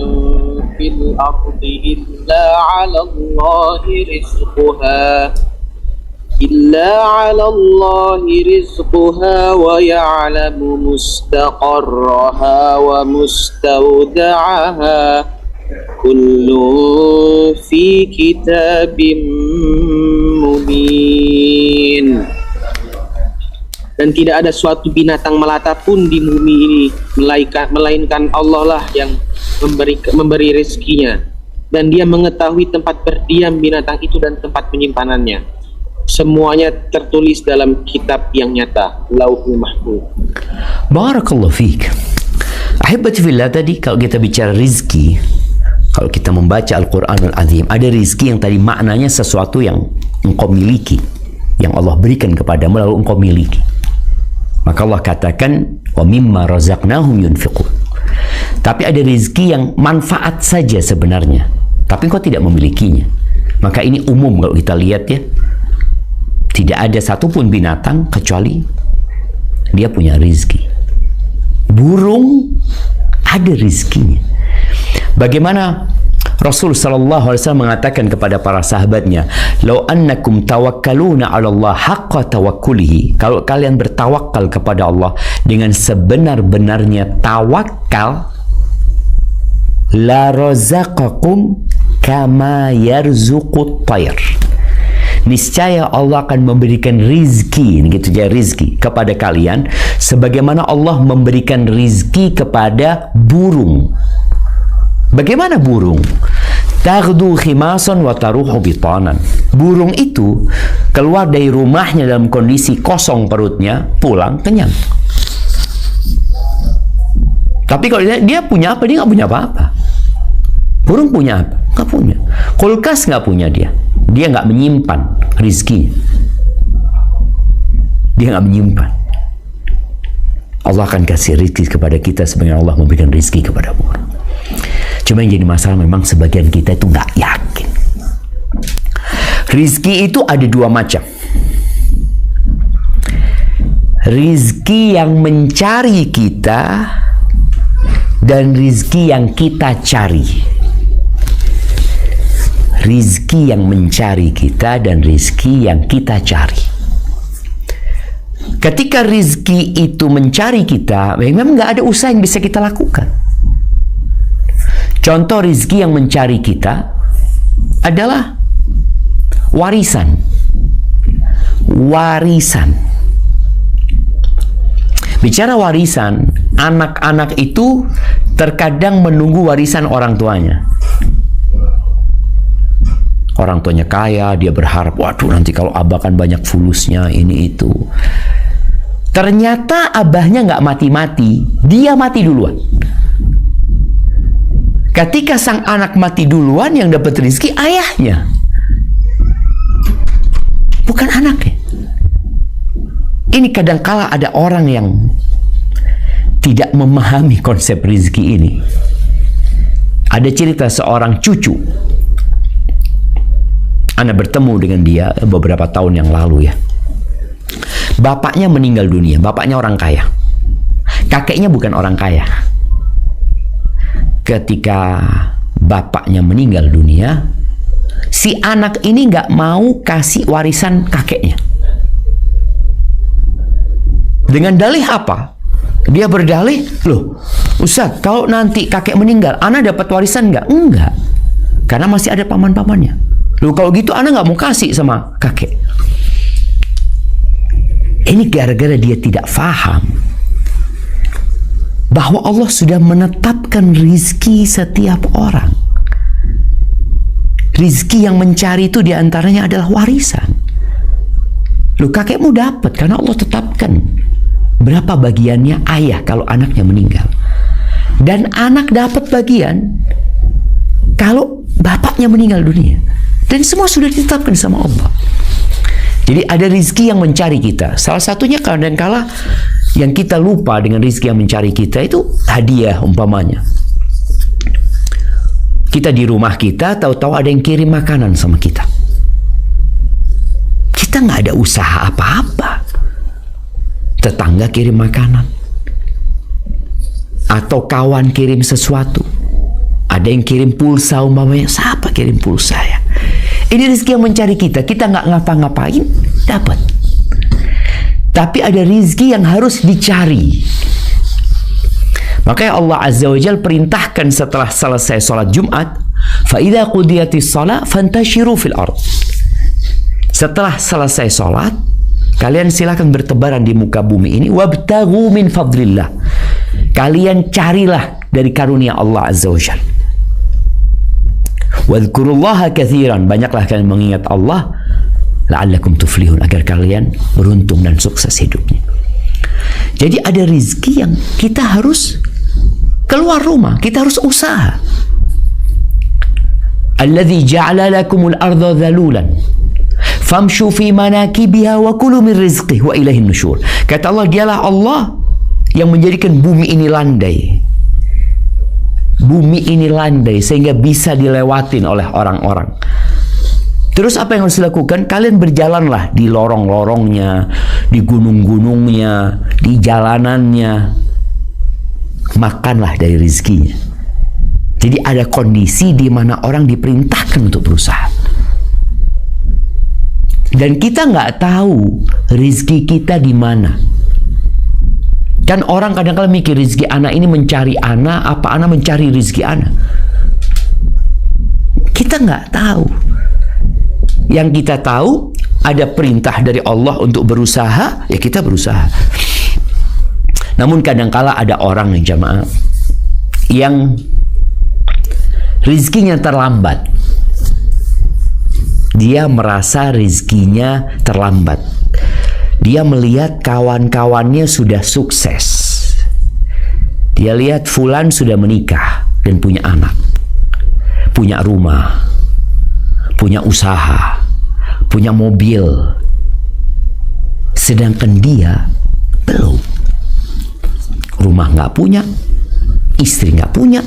B: fil ardi illa 'ala Allahi rizquha wa ya'lamu mustaqarraha wa mustawda'aha kullun fi kitabim mubin. Dan tidak ada suatu binatang melata pun di bumi ini melainkan Allah lah yang memberi rezekinya, dan Dia mengetahui tempat berdiam binatang itu dan tempat penyimpanannya. Semuanya tertulis dalam kitab yang nyata, Lauhul Mahfuz.
A: Barakallahu fiik. Ahibati fillah, tadi kalau kita bicara rizki, kalau kita membaca Al-Quranul Azim, ada rizki yang tadi maknanya sesuatu yang engkau miliki, yang Allah berikan kepadamu lalu engkau miliki. Maka Allah katakan wa mimma razaqnahum yunfiqun. Tapi ada rizki yang manfaat saja sebenarnya, tapi engkau tidak memilikinya. Maka ini umum kalau kita lihat ya. Tidak ada satupun binatang kecuali dia punya rizki. Burung ada rizkinya. Bagaimana Rasul sallallahu alaihi wasallam mengatakan kepada para sahabatnya, "Lau annakum tawakkaluna 'ala Allah haqqa tawakkulihi." Kalau kalian bertawakal kepada Allah dengan sebenar-benarnya tawakal, la razaqakum kama yarzuqut tayr. Niscaya Allah akan memberikan rizki, gitu ya, rizki kepada kalian sebagaimana Allah memberikan rizki kepada burung. Bagaimana burung? Taghdu khimasan wa taruhu bitanan. Burung itu keluar dari rumahnya dalam kondisi kosong perutnya, pulang kenyang. Tapi kalau dia punya apa? Dia nggak punya apa-apa. Burung punya apa? Nggak punya. Kulkas nggak punya dia. Dia nggak menyimpan rizkinya. Dia nggak menyimpan. Allah akan kasih rizki kepada kita sebagaimana Allah memberikan rizki kepada burung. Cuma yang jadi masalah memang sebagian kita itu nggak yakin. Rizki itu ada dua macam. Rizki yang mencari kita dan rizki yang kita cari. Rizki yang mencari kita dan rizki yang kita cari. Ketika rizki itu mencari kita, memang nggak ada usaha yang bisa kita lakukan. Contoh rizki yang mencari kita adalah warisan. warisan. Bicara warisan, anak-anak itu terkadang menunggu warisan orang tuanya. Orang tuanya kaya, dia berharap, waduh nanti kalau abah kan banyak fulusnya, ini itu. Ternyata abahnya nggak mati-mati, dia mati duluan. Ketika sang anak mati duluan, yang dapat rezeki ayahnya, bukan anaknya. Ini kadangkala ada orang yang tidak memahami konsep rezeki ini. Ada cerita seorang cucu. Ana bertemu dengan dia beberapa tahun yang lalu ya. Bapaknya meninggal dunia, bapaknya orang kaya. Kakeknya bukan orang kaya. Ketika bapaknya meninggal dunia, si anak ini nggak mau kasih warisan kakeknya. Dengan dalih apa? Dia berdalih, loh Ustaz, kalau nanti kakek meninggal, ana dapat warisan nggak? Enggak, karena masih ada paman-pamannya. Loh kalau gitu ana nggak mau kasih sama kakek. Ini gara-gara dia tidak faham bahwa Allah sudah menetapkan rizki setiap orang. Rizki yang mencari itu diantaranya adalah warisan. Loh kakekmu dapat karena Allah tetapkan berapa bagiannya ayah kalau anaknya meninggal. Dan anak dapat bagian kalau bapaknya meninggal dunia. Dan semua sudah ditetapkan sama Allah. Jadi ada rizki yang mencari kita. Salah satunya kadang-kala yang kita lupa dengan rizki yang mencari kita itu hadiah umpamanya. Kita di rumah kita, tahu-tahu ada yang kirim makanan sama kita. Kita nggak ada usaha apa-apa. Tetangga kirim makanan. Atau kawan kirim sesuatu. Ada yang kirim pulsa umpamanya. Siapa kirim pulsa ya? Ini rezeki yang mencari kita. Kita nggak ngapa-ngapain, dapat. Tapi ada rezeki yang harus dicari. Makanya Allah Azza wa Jalla perintahkan setelah selesai sholat Jumat, فَإِذَا قُضِيَتِ الصَّلَاةُ فَانْتَشِرُوا فِي الْأَرْضِ. Setelah selesai sholat, kalian silakan bertebaran di muka bumi ini. وَابْتَغُوا مِنْ فَضْلِ اللَّهِ. Kalian carilah dari karunia Allah Azza wa Jalla. Wadhkurullaha katsiran, banyaklah kalian mengingat Allah, la'allakum tuflihun, agar kalian beruntung dan sukses hidupnya. Jadi ada rizki yang kita harus keluar rumah, kita harus usaha. Alladzi ja'ala lakumul arda dhalulan famshu fi manakibiha wa kulu min rizqihi wa ilaihin nusyur. Kata Allah, dialah Allah yang menjadikan bumi ini landai. Bumi ini landai sehingga bisa dilewatin oleh orang-orang. Terus apa yang harus dilakukan? Kalian berjalanlah di lorong-lorongnya, di gunung-gunungnya, di jalanannya. Makanlah dari rizkinya. Jadi ada kondisi di mana orang diperintahkan untuk berusaha. Dan kita nggak tahu rizki kita di mana. Kan orang kadang-kadang mikir rizki anak ini mencari anak, apa anak mencari rizki anak. Kita nggak tahu. Yang kita tahu ada perintah dari Allah untuk berusaha, ya kita berusaha. Namun kadang-kala ada orang nih jamaah yang rizkinya terlambat. Dia merasa rizkinya terlambat. Dia melihat kawan-kawannya sudah sukses. Dia lihat fulan sudah menikah dan punya anak, punya rumah, punya usaha, punya mobil. Sedangkan dia belum. Rumah nggak punya, istri nggak punya,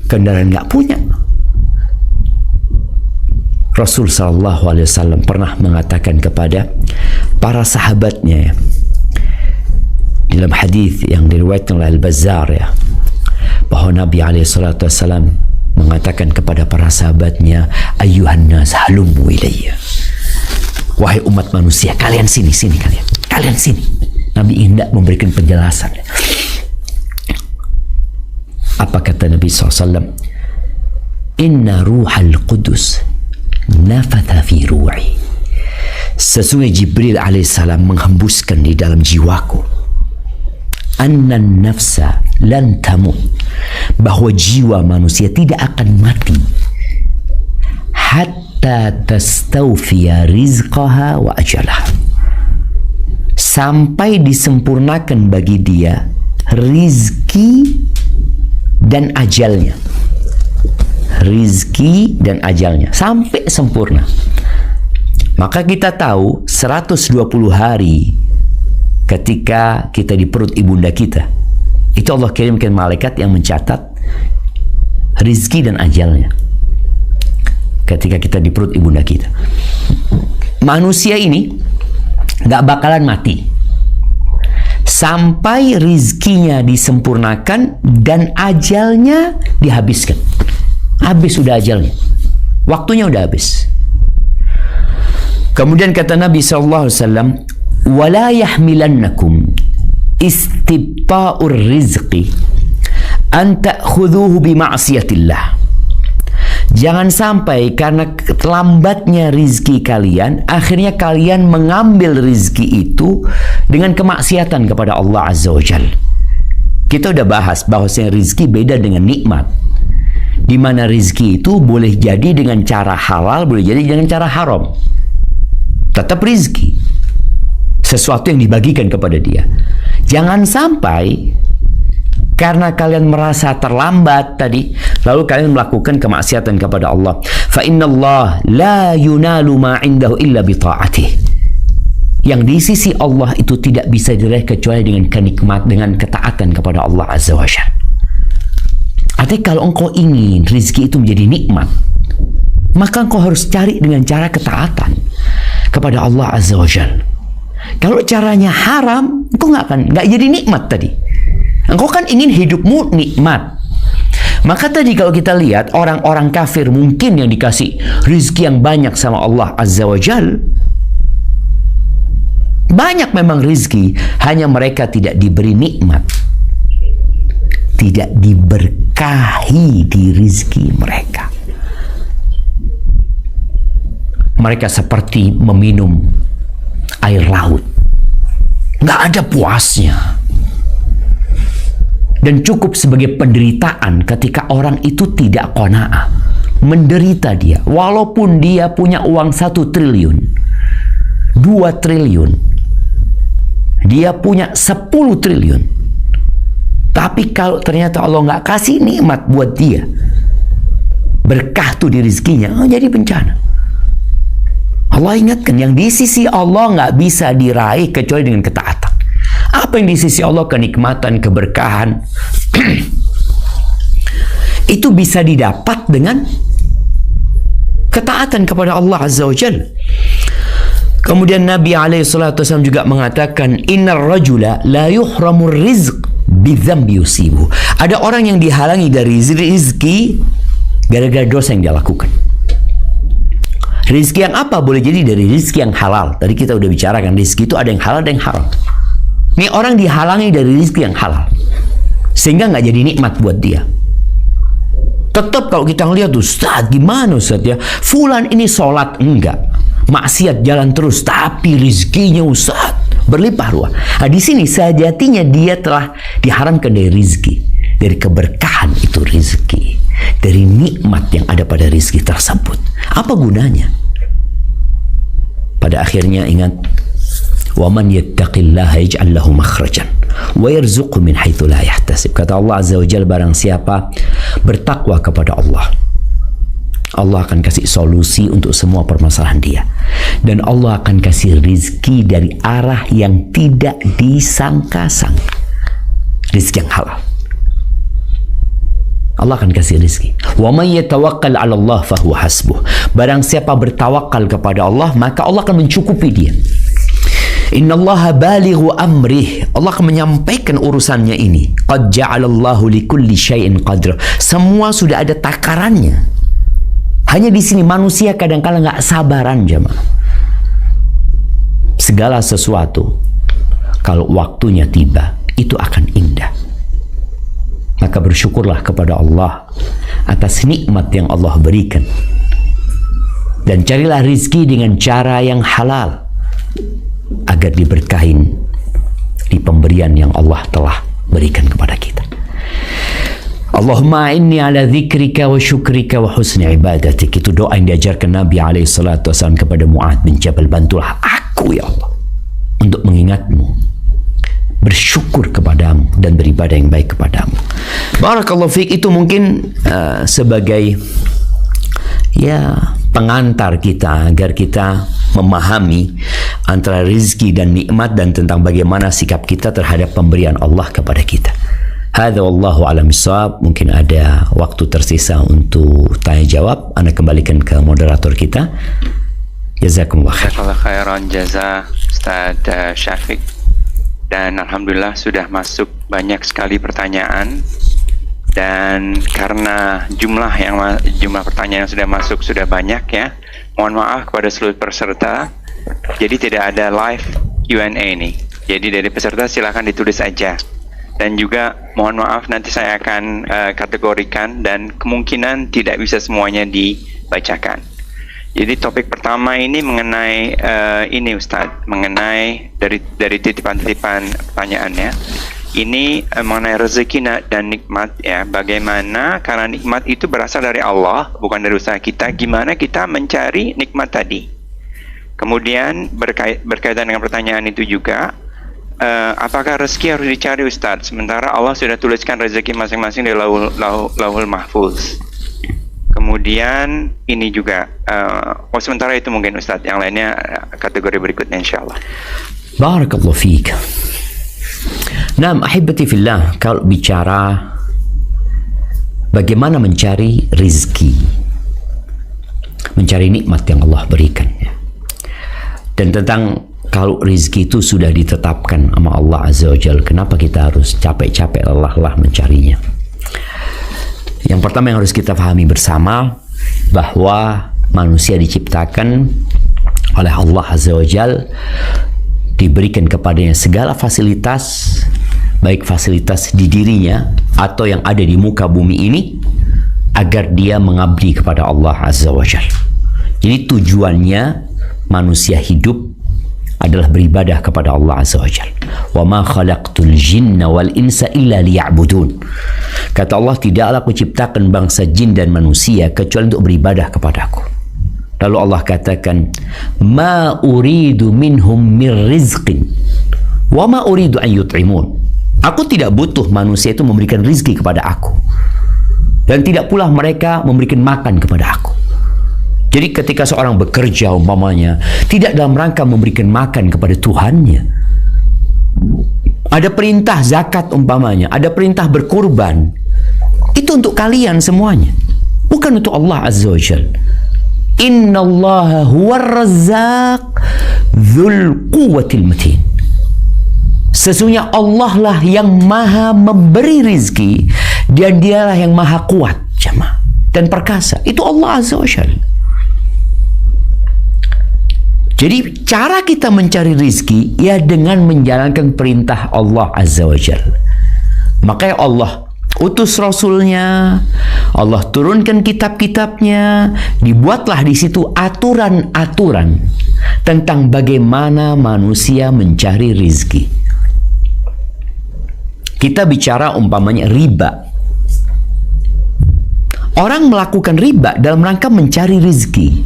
A: kendaraan nggak punya. Rasul Sallallahu Alaihi Wasallam pernah mengatakan kepada para sahabatnya ya, dalam hadis yang diriwayatkan oleh Al-Bazzar ya, bahwa Nabi Alaihi Wasallam mengatakan kepada para sahabatnya, ayyuhan nas halumu ilayya, wahai umat manusia, kalian sini kalian sini. Nabi hendak memberikan penjelasan. Apa kata Nabi SAW? Inna ruhal qudus nafatha fi ruhi. Sesungguhnya Jibril alaihissalam menghembuskan di dalam jiwaku, annan nafsa lan tamut, bahwa jiwa manusia tidak akan mati hatta tastawfiya rizqaha wa ajalah, sampai disempurnakan bagi dia rizki dan ajalnya. Rizki dan ajalnya sampai sempurna. Maka kita tahu 120 hari ketika kita di perut ibunda kita, itu Allah kirimkan malaikat yang mencatat rizki dan ajalnya ketika kita di perut ibunda kita. Manusia ini gak bakalan mati sampai rizkinya disempurnakan dan ajalnya dihabiskan. Habis sudah ajalnya, waktunya udah habis. Kemudian kata Nabi SAW, وَلَا يَحْمِلَنَّكُمْ إِسْتِبْطَاءُ الرِّزْقِ أَنْ تَأْخُذُوهُ بِمَعْصِيَةِ اللَّهِ. Jangan sampai karena terlambatnya rizki kalian, akhirnya kalian mengambil rizki itu dengan kemaksiatan kepada Allah Azza wa Jalla. Kita udah bahas bahwasanya rizki beda dengan nikmat, di mana rizki itu boleh jadi dengan cara halal, boleh jadi dengan cara haram. Tetap rizki, sesuatu yang dibagikan kepada dia. Jangan sampai karena kalian merasa terlambat tadi, lalu kalian melakukan kemaksiatan kepada Allah. Fa innallaha la yunalu ma indahu illa bi ta'atih. Yang di sisi Allah itu tidak bisa diraih kecuali dengan dengan ketaatan kepada Allah Azza wa Jalla. Artinya kalau engkau ingin rizki itu menjadi nikmat, maka engkau harus cari dengan cara ketaatan kepada Allah Azza wa Jalla. Kalau caranya haram, engkau nggak jadi nikmat tadi. Engkau kan ingin hidupmu nikmat. Maka tadi kalau kita lihat orang-orang kafir mungkin yang dikasih rizki yang banyak sama Allah Azza wa Jalla, banyak memang rizki, hanya mereka tidak diberi nikmat, tidak diberkahi di rizki mereka. Mereka seperti meminum air laut, nggak ada puasnya, dan cukup sebagai penderitaan ketika orang itu tidak qanaah, menderita dia, walaupun dia punya uang 1 triliun, 2 triliun, dia punya 10 triliun, tapi kalau ternyata Allah nggak kasih nikmat buat dia, berkah tuh di rizkinya, jadi bencana. Allah ingatkan, yang di sisi Allah nggak bisa diraih kecuali dengan ketaatan. Apa yang di sisi Allah, kenikmatan, keberkahan, itu bisa didapat dengan ketaatan kepada Allah Azza wa Jalla. Kemudian Nabi SAW juga mengatakan, Innar rajula la yuhramur rizq bidzambi yusibu. Ada orang yang dihalangi dari rizki gara-gara dosa yang dia lakukan. Rizki yang apa? Boleh jadi dari rizki yang halal. Tadi kita udah bicarakan, rizki itu ada yang halal, ada yang haram. Ini orang dihalangi dari rizki yang halal, sehingga nggak jadi nikmat buat dia. Tetap kalau kita ngeliat, Ustaz, gimana Ustaz ya? Fulan ini sholat enggak, maksiat jalan terus, tapi rizkinya Ustaz berlimpah ruah. Nah, di sini sejatinya dia telah diharamkan dari rizki, dari keberkahan itu rizki, dari nikmat yang ada pada rizki tersebut. Apa gunanya? Pada akhirnya ingat, وَمَنْ يَتَّقِ اللَّهَ يَجْعَلْ لَهُ مَخْرَجًا وَيَرْزُقْهُ مِنْ حَيْثُ لَا يَحْتَسِبُ. Kata Allah Azza wa Jalla, barang siapa bertakwa kepada Allah, Allah akan kasih solusi untuk semua permasalahan dia, dan Allah akan kasih rizki dari arah yang tidak disangka-sangka, rizki yang halal. Allah akan kasih rizki. Wa may yatawakkal 'ala Allah fahuwa hasbuh. Barang siapa bertawakal kepada Allah, maka Allah akan mencukupi dia. Innallaha balighu amrih. Allah akan menyampaikan urusannya ini. Qad ja'alallahu likulli syai'in qadra. Semua sudah ada takarannya. Hanya di sini manusia kadang-kala nggak sabaran, jemaah. Segala sesuatu kalau waktunya tiba itu akan indah. Maka bersyukurlah kepada Allah atas nikmat yang Allah berikan. Dan carilah rizki dengan cara yang halal. agar diberkahin di pemberian yang Allah telah berikan kepada kita. Allahumma inni ala dzikrika wa syukrika wa husni ibadatik. Itu doa yang diajarkan Nabi SAW kepada Mu'adz bin Jabal. Bantulah aku ya Allah untuk mengingatmu, bersyukur kepadamu, dan beribadah yang baik kepadamu. Barakallahu fiik. Itu mungkin sebagai pengantar kita agar kita memahami antara rizki dan nikmat dan tentang bagaimana sikap kita terhadap pemberian Allah kepada kita. Hadza wallahu a'lam bissawab. Mungkin ada waktu tersisa untuk tanya jawab. Anda kembalikan ke moderator kita. Jazakumullah khair.
C: Jazakallah khairan jaza Ustaz Syafiq. Dan alhamdulillah sudah masuk banyak sekali pertanyaan. Dan karena jumlah pertanyaan yang sudah masuk sudah banyak ya, mohon maaf kepada seluruh peserta. Jadi tidak ada live Q&A nih. Jadi dari peserta silakan ditulis aja. Dan juga mohon maaf nanti saya akan kategorikan dan kemungkinan tidak bisa semuanya dibacakan. Jadi topik pertama ini mengenai ini Ustadz, mengenai dari titipan-titipan pertanyaannya. Ini mengenai rezeki dan nikmat ya. Bagaimana karena nikmat itu berasal dari Allah, bukan dari usaha kita. Gimana kita mencari nikmat tadi? Kemudian berkaitan dengan pertanyaan itu juga, apakah rezeki harus dicari Ustadz? Sementara Allah sudah tuliskan rezeki masing-masing di lauhul mahfuz. Kemudian ini juga, sementara itu mungkin Ustadz, yang lainnya kategori berikutnya insyaAllah.
A: Barakallahu fiik. Nah, ahibati fillah, kalau bicara bagaimana mencari rizki, mencari nikmat yang Allah berikan, dan tentang kalau rizki itu sudah ditetapkan sama Allah Azza wa Jalla, kenapa kita harus capek-capek lelah-lelah mencarinya? Yang pertama yang harus kita pahami bersama, bahwa manusia diciptakan oleh Allah Azza wa Jalla, diberikan kepadanya segala fasilitas, baik fasilitas di dirinya atau yang ada di muka bumi ini, agar dia mengabdi kepada Allah Azza wa Jalla. Jadi tujuannya manusia hidup adalah beribadah kepada Allah Azza wa Jalla. Wa ma khalaqtul jinna wal insa illa liya'budun. Kata Allah, tidaklah aku ciptakan bangsa jin dan manusia kecuali untuk beribadah kepadaku. Lalu Allah katakan, ma uridu minhum mir rizqin wa ma uridu an yut'imun. Aku tidak butuh manusia itu memberikan rizki kepada aku, dan tidak pula mereka memberikan makan kepada aku. Jadi ketika seorang bekerja umpamanya, tidak dalam rangka memberikan makan kepada Tuhannya. Ada perintah zakat umpamanya, ada perintah berkurban, itu untuk kalian semuanya, bukan untuk Allah Azza wa Jalla. Inna Allah huwa razzaq dzul quwwatil matin. Sesungguhnya Allah lah yang maha memberi rizki, dan dialah yang maha kuat jemaah dan perkasa. Itu Allah Azza wa Jalla. Jadi cara kita mencari rizki ya dengan menjalankan perintah Allah Azza wa Jalla. Makanya Allah utus Rasulnya, Allah turunkan kitab-kitabnya, dibuatlah di situ aturan-aturan tentang bagaimana manusia mencari rizki. Kita bicara umpamanya riba. Orang melakukan riba dalam rangka mencari rizki.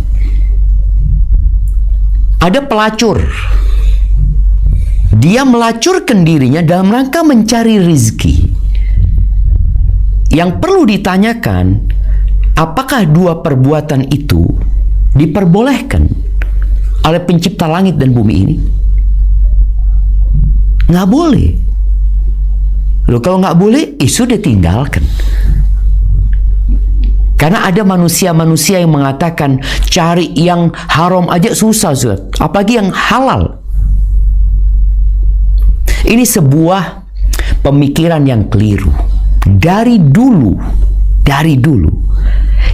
A: Ada pelacur, dia melacurkan dirinya dalam rangka mencari rizki. Yang perlu ditanyakan, apakah dua perbuatan itu diperbolehkan oleh pencipta langit dan bumi ini? Nggak boleh. Loh, kalau nggak boleh, sudah tinggalkan. Karena ada manusia-manusia yang mengatakan cari yang haram aja susah, apalagi yang halal. Ini sebuah pemikiran yang keliru. Dari dulu,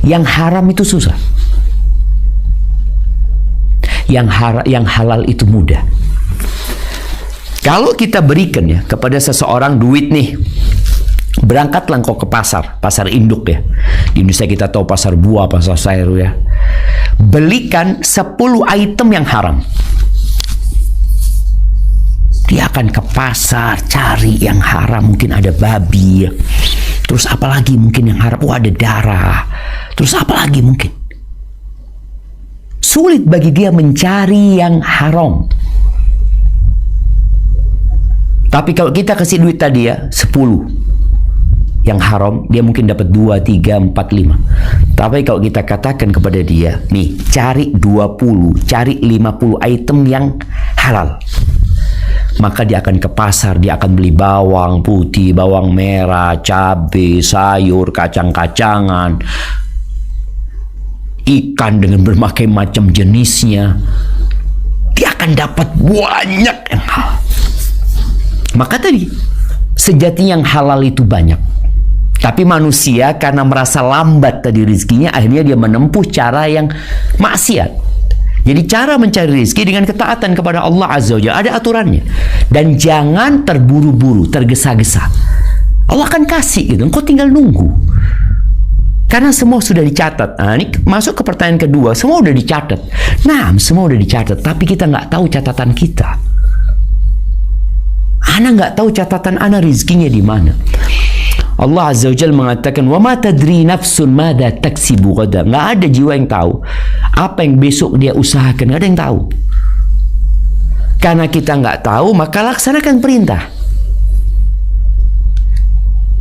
A: yang haram itu susah, yang halal itu mudah. Kalau kita berikan ya kepada seseorang duit nih, berangkatlah engkau ke pasar induk ya. Di Indonesia kita tahu pasar buah, pasar sayur ya. Belikan 10 item yang haram. dia akan ke pasar cari yang haram, mungkin ada babi, terus apalagi mungkin yang haram, ada darah, terus apalagi mungkin. Sulit bagi dia mencari yang haram. Tapi kalau kita kasih duit tadi ya 10 yang haram, dia mungkin dapat 2, 3, 4, 5. Tapi kalau kita katakan kepada dia, nih cari 20, cari 50 item yang halal, maka dia akan ke pasar, dia akan beli bawang putih, bawang merah, cabai, sayur, kacang-kacangan, ikan dengan berbagai macam jenisnya. Dia akan dapat banyak yang halal. Maka tadi, sejatinya yang halal itu banyak. Tapi manusia karena merasa lambat tadi rezekinya, akhirnya dia menempuh cara yang maksiat. Jadi cara mencari rezeki dengan ketaatan kepada Allah Azza wa Jalla, ada aturannya. Dan jangan terburu-buru, tergesa-gesa. Allah akan kasih gitu, engkau tinggal nunggu. Karena semua sudah dicatat. Nah, ini masuk ke pertanyaan kedua, semua sudah dicatat. Nah, semua sudah dicatat, tapi kita nggak tahu catatan kita. Ana nggak tahu catatan ana rizkinya di mana. Allah Azza wa Jalla mengatakan, "Wa ma tadri nafsun madza taksibu ghadan." Nggak ada jiwa yang tahu apa yang besok dia usahakan. Nggak ada yang tahu. Karena kita nggak tahu, maka laksanakan perintah.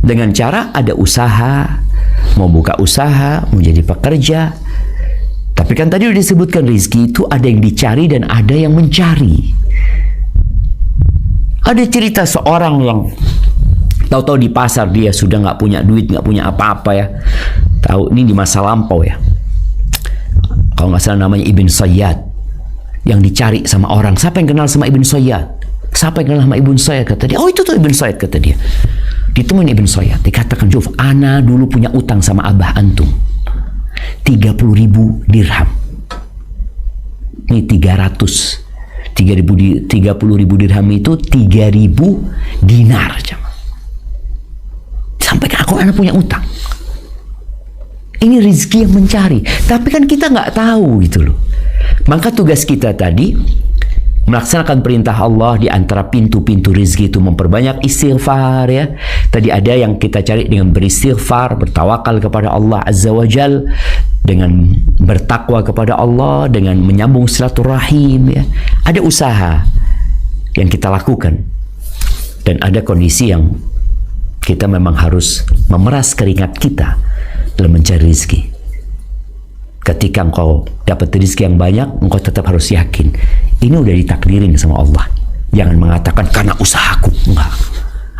A: Dengan cara ada usaha, mau buka usaha, mau jadi pekerja. Tapi kan tadi sudah disebutkan rezeki itu ada yang dicari dan ada yang mencari. Ada cerita seorang yang tahu-tahu di pasar dia sudah nggak punya duit, nggak punya apa-apa ya. Tahu ini di masa lampau ya. Kalau nggak salah namanya Ibn Sayyad. Yang dicari sama orang. Siapa yang kenal sama Ibn Sayyad? Siapa yang kenal sama Ibn Sayyad? Kata dia. Oh itu tuh Ibn Sayyad, kata dia. Ditemuin Ibn Sayyad. Dikatakan, "Juf, ana dulu punya utang sama abah antum. 30.000 dirham. Ini 30.000 dirham itu 3.000 dinar. Sampai aku anak punya utang. Ini rezeki yang mencari. Tapi kan kita nggak tahu gitu loh. Maka tugas kita tadi melaksanakan perintah Allah di antara pintu-pintu rezeki itu memperbanyak istighfar ya. Tadi ada yang kita cari dengan beristighfar, bertawakal kepada Allah Azza wa Jal, dengan bertakwa kepada Allah, dengan menyambung silaturahim ya. Ada usaha yang kita lakukan dan ada kondisi yang kita memang harus memeras keringat kita dalam mencari rezeki. Ketika engkau dapat rezeki yang banyak, engkau tetap harus yakin ini udah ditakdirin sama Allah. Jangan mengatakan karena usahaku. Enggak.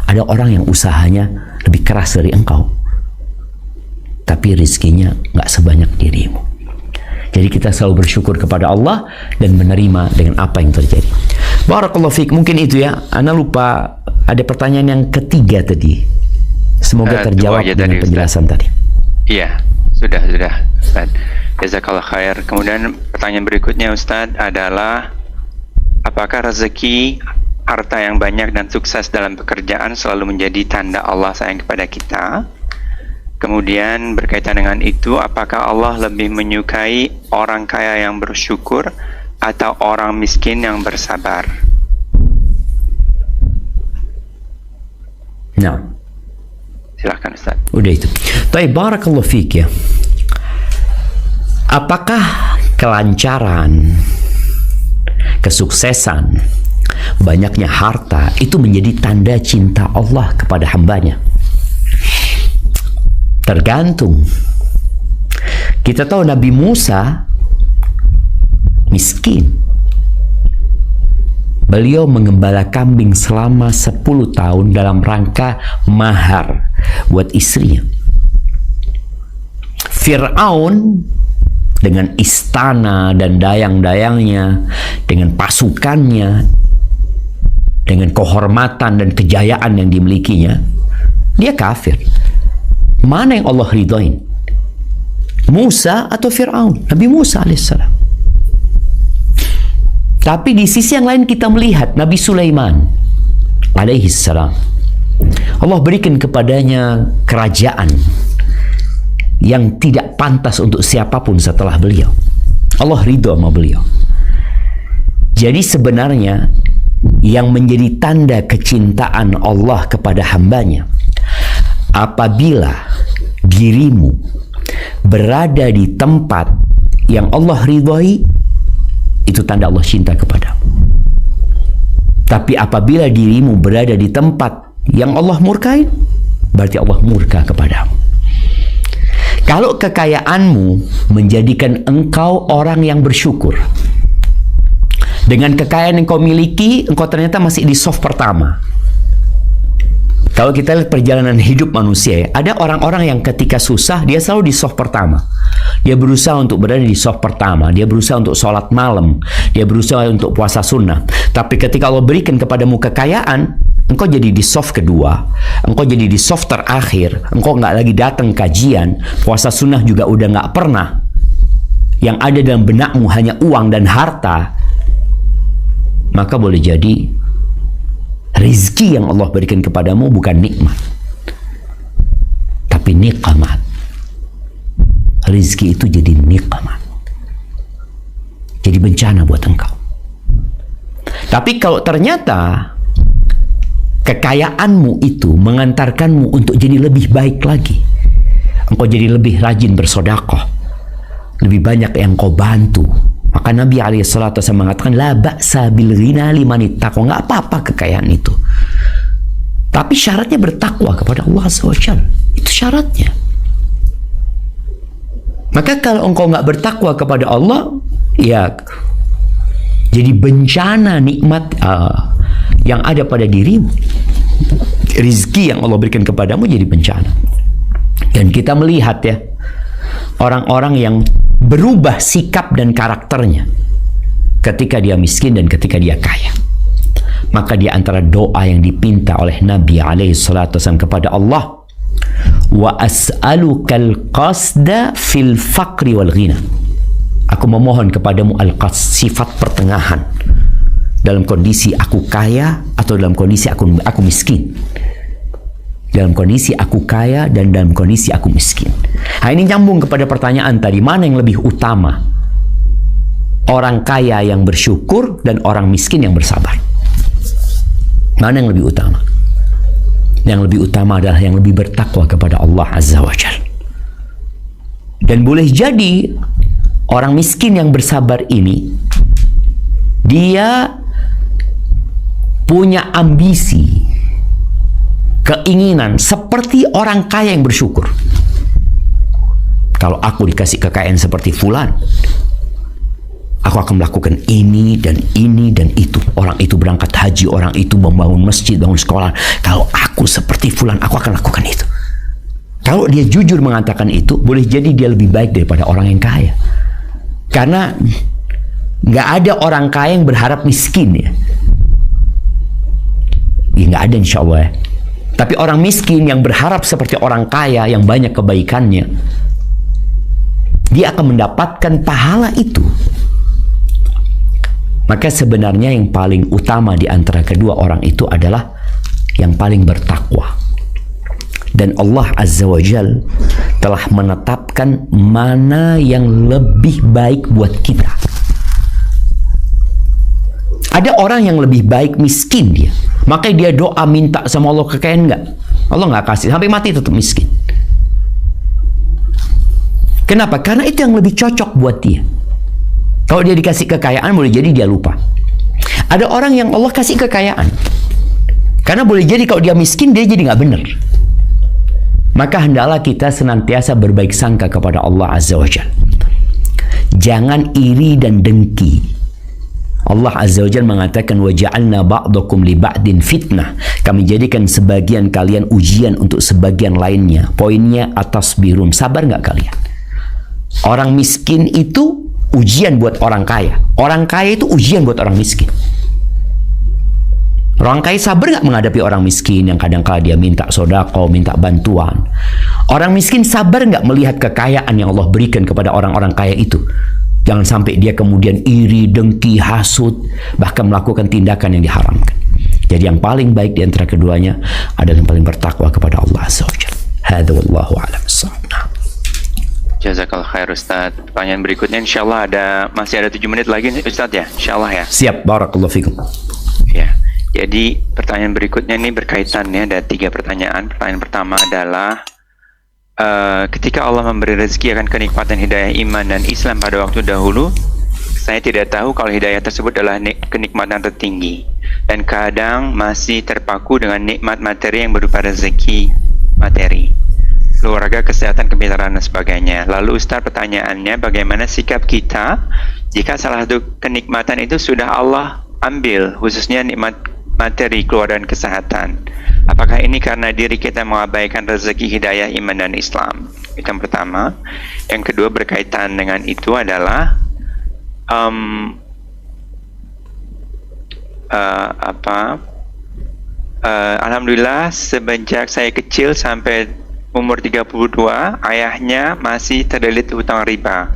A: Ada orang yang usahanya lebih keras dari engkau, tapi rezekinya nggak sebanyak dirimu. Jadi kita selalu bersyukur kepada Allah dan menerima dengan apa yang terjadi. Barakallahu fiik. Mungkin itu ya. Ana lupa ada pertanyaan yang ketiga tadi. Semoga terjawab dengan penjelasan tadi.
C: Iya, sudah Ustaz. Jazakallah khair. Kemudian pertanyaan berikutnya Ustaz adalah, apakah rezeki, harta yang banyak dan sukses dalam pekerjaan selalu menjadi tanda Allah sayang kepada kita? Kemudian berkaitan dengan itu, apakah Allah lebih menyukai orang kaya yang bersyukur atau orang miskin yang bersabar?
A: Nah,
C: silakan Ustaz.
A: Udah itu. Baik, barakallahu fiik ya. Apakah kelancaran, kesuksesan, banyaknya harta itu menjadi tanda cinta Allah kepada hambanya? Tergantung. Kita tahu Nabi Musa miskin. Beliau mengembala kambing selama 10 tahun dalam rangka mahar buat istrinya. Fir'aun dengan istana dan dayang-dayangnya, dengan pasukannya, dengan kehormatan dan kejayaan yang dimilikinya, dia kafir. Mana yang Allah ridhoin? Musa atau Fir'aun? Nabi Musa alaihissalam. Tapi di sisi yang lain kita melihat Nabi Sulaiman alaihissalam. Allah berikan kepadanya kerajaan yang tidak pantas untuk siapapun setelah beliau. Allah ridho sama beliau. Jadi sebenarnya yang menjadi tanda kecintaan Allah kepada hambanya, apabila dirimu berada di tempat yang Allah ridhai, itu tanda Allah cinta kepadamu. Tapi apabila dirimu berada di tempat yang Allah murkai, berarti Allah murka kepadamu. Kalau kekayaanmu menjadikan engkau orang yang bersyukur, dengan kekayaan yang kau miliki, engkau ternyata masih di soft pertama. Kalau kita lihat perjalanan hidup manusia, ada orang-orang yang ketika susah, dia selalu di soft pertama. Dia berusaha untuk berada di soft pertama. Dia berusaha untuk sholat malam. Dia berusaha untuk puasa sunnah. Tapi ketika Allah berikan kepadamu kekayaan, engkau jadi di soft kedua. Engkau jadi di soft terakhir. Engkau nggak lagi datang kajian. Puasa sunnah juga udah nggak pernah. Yang ada dalam benakmu hanya uang dan harta. Maka boleh jadi rizki yang Allah berikan kepadamu bukan nikmat, tapi nikmat. Rizki itu jadi nikmat, jadi bencana buat engkau. Tapi kalau ternyata kekayaanmu itu mengantarkanmu untuk jadi lebih baik lagi, engkau jadi lebih rajin bersedekah, lebih banyak yang kau bantu, maka Nabi SAW mengatakan, la ba'sa bil ghina liman ittaqa. Nggak apa-apa kekayaan itu, tapi syaratnya bertakwa kepada Allah SWT. Itu syaratnya. Maka kalau engkau nggak bertakwa kepada Allah, ya jadi bencana nikmat yang ada pada dirimu. Rizki yang Allah berikan kepadamu jadi bencana. Dan kita melihat ya, orang-orang yang berubah sikap dan karakternya ketika dia miskin dan ketika dia kaya. Maka di antara doa yang dipinta oleh Nabi SAW kepada Allah, wa as'alukal qasda fil faqri wal ghina. Aku memohon kepadamu al-qasd, sifat pertengahan, dalam kondisi aku kaya atau dalam kondisi aku miskin. Dalam kondisi aku kaya dan dalam kondisi aku miskin. Nah, ini nyambung kepada pertanyaan tadi, mana yang lebih utama? Orang kaya yang bersyukur dan orang miskin yang bersabar. Mana yang lebih utama? Yang lebih utama adalah yang lebih bertakwa kepada Allah Azza wa Jalla. Dan boleh jadi orang miskin yang bersabar ini, dia punya ambisi, keinginan seperti orang kaya yang bersyukur. Kalau aku dikasih kekayaan seperti fulan, aku akan melakukan ini dan ini dan itu. Orang itu berangkat haji, orang itu membangun masjid, bangun sekolah. Kalau aku seperti fulan, aku akan lakukan itu. Kalau dia jujur mengatakan itu, boleh jadi dia lebih baik daripada orang yang kaya. Karena nggak ada orang kaya yang berharap miskin ya. Ya nggak ada, insya Allah ya. Tapi orang miskin yang berharap seperti orang kaya yang banyak kebaikannya, dia akan mendapatkan pahala itu. Maka sebenarnya yang paling utama di antara kedua orang itu adalah yang paling bertakwa. Dan Allah Azza wa Jal telah menetapkan mana yang lebih baik buat kita. Ada orang yang lebih baik miskin dia, makanya dia doa minta sama Allah kekayaan, enggak, Allah nggak kasih, sampai mati tetap miskin. Kenapa? Karena itu yang lebih cocok buat dia. Kalau dia dikasih kekayaan, boleh jadi dia lupa. Ada orang yang Allah kasih kekayaan, karena boleh jadi kalau dia miskin, dia jadi nggak benar. Maka hendaklah kita senantiasa berbaik sangka kepada Allah Azza wa Jalla. Jangan iri dan dengki. Allah Azza wa Jalla mengatakan, wa ja'alna ba'dakum li ba'din fitnah. Kami jadikan sebagian kalian ujian untuk sebagian lainnya. Poinnya atas birum. Sabar nggak kalian? Orang miskin itu ujian buat orang kaya. Orang kaya itu ujian buat orang miskin. Orang kaya sabar nggak menghadapi orang miskin yang kadang-kala dia minta sodako, minta bantuan. Orang miskin sabar nggak melihat kekayaan yang Allah berikan kepada orang-orang kaya itu. Jangan sampai dia kemudian iri, dengki, hasut, bahkan melakukan tindakan yang diharamkan. Jadi yang paling baik di antara keduanya adalah yang paling bertakwa kepada Allah Azza wa Jalla. Hadza wallahu a'lam bissawab.
C: Jazakallah khair Ustaz. Pertanyaan berikutnya insyaAllah masih ada 7 menit lagi Ustaz ya, insyaAllah ya.
A: Siap, barakallahu fikum.
C: Ya, Jadi pertanyaan berikutnya ini berkaitan ya, ada 3 pertanyaan. Pertanyaan pertama adalah ketika Allah memberi rezeki akan kenikmatan hidayah iman dan Islam pada waktu dahulu, saya tidak tahu kalau hidayah tersebut adalah kenikmatan tertinggi dan kadang masih terpaku dengan nikmat materi yang berupa rezeki materi, keluarga, kesehatan, kepintaran dan sebagainya. Lalu Ustaz, pertanyaannya, bagaimana sikap kita jika salah satu kenikmatan itu sudah Allah ambil, khususnya nikmat materi, keluarga dan kesehatan? Apakah ini karena diri kita mengabaikan rezeki hidayah iman dan Islam? Itu yang pertama. Yang kedua berkaitan dengan itu adalah alhamdulillah semenjak saya kecil sampai umur 32, ayahnya masih terlilit hutang riba.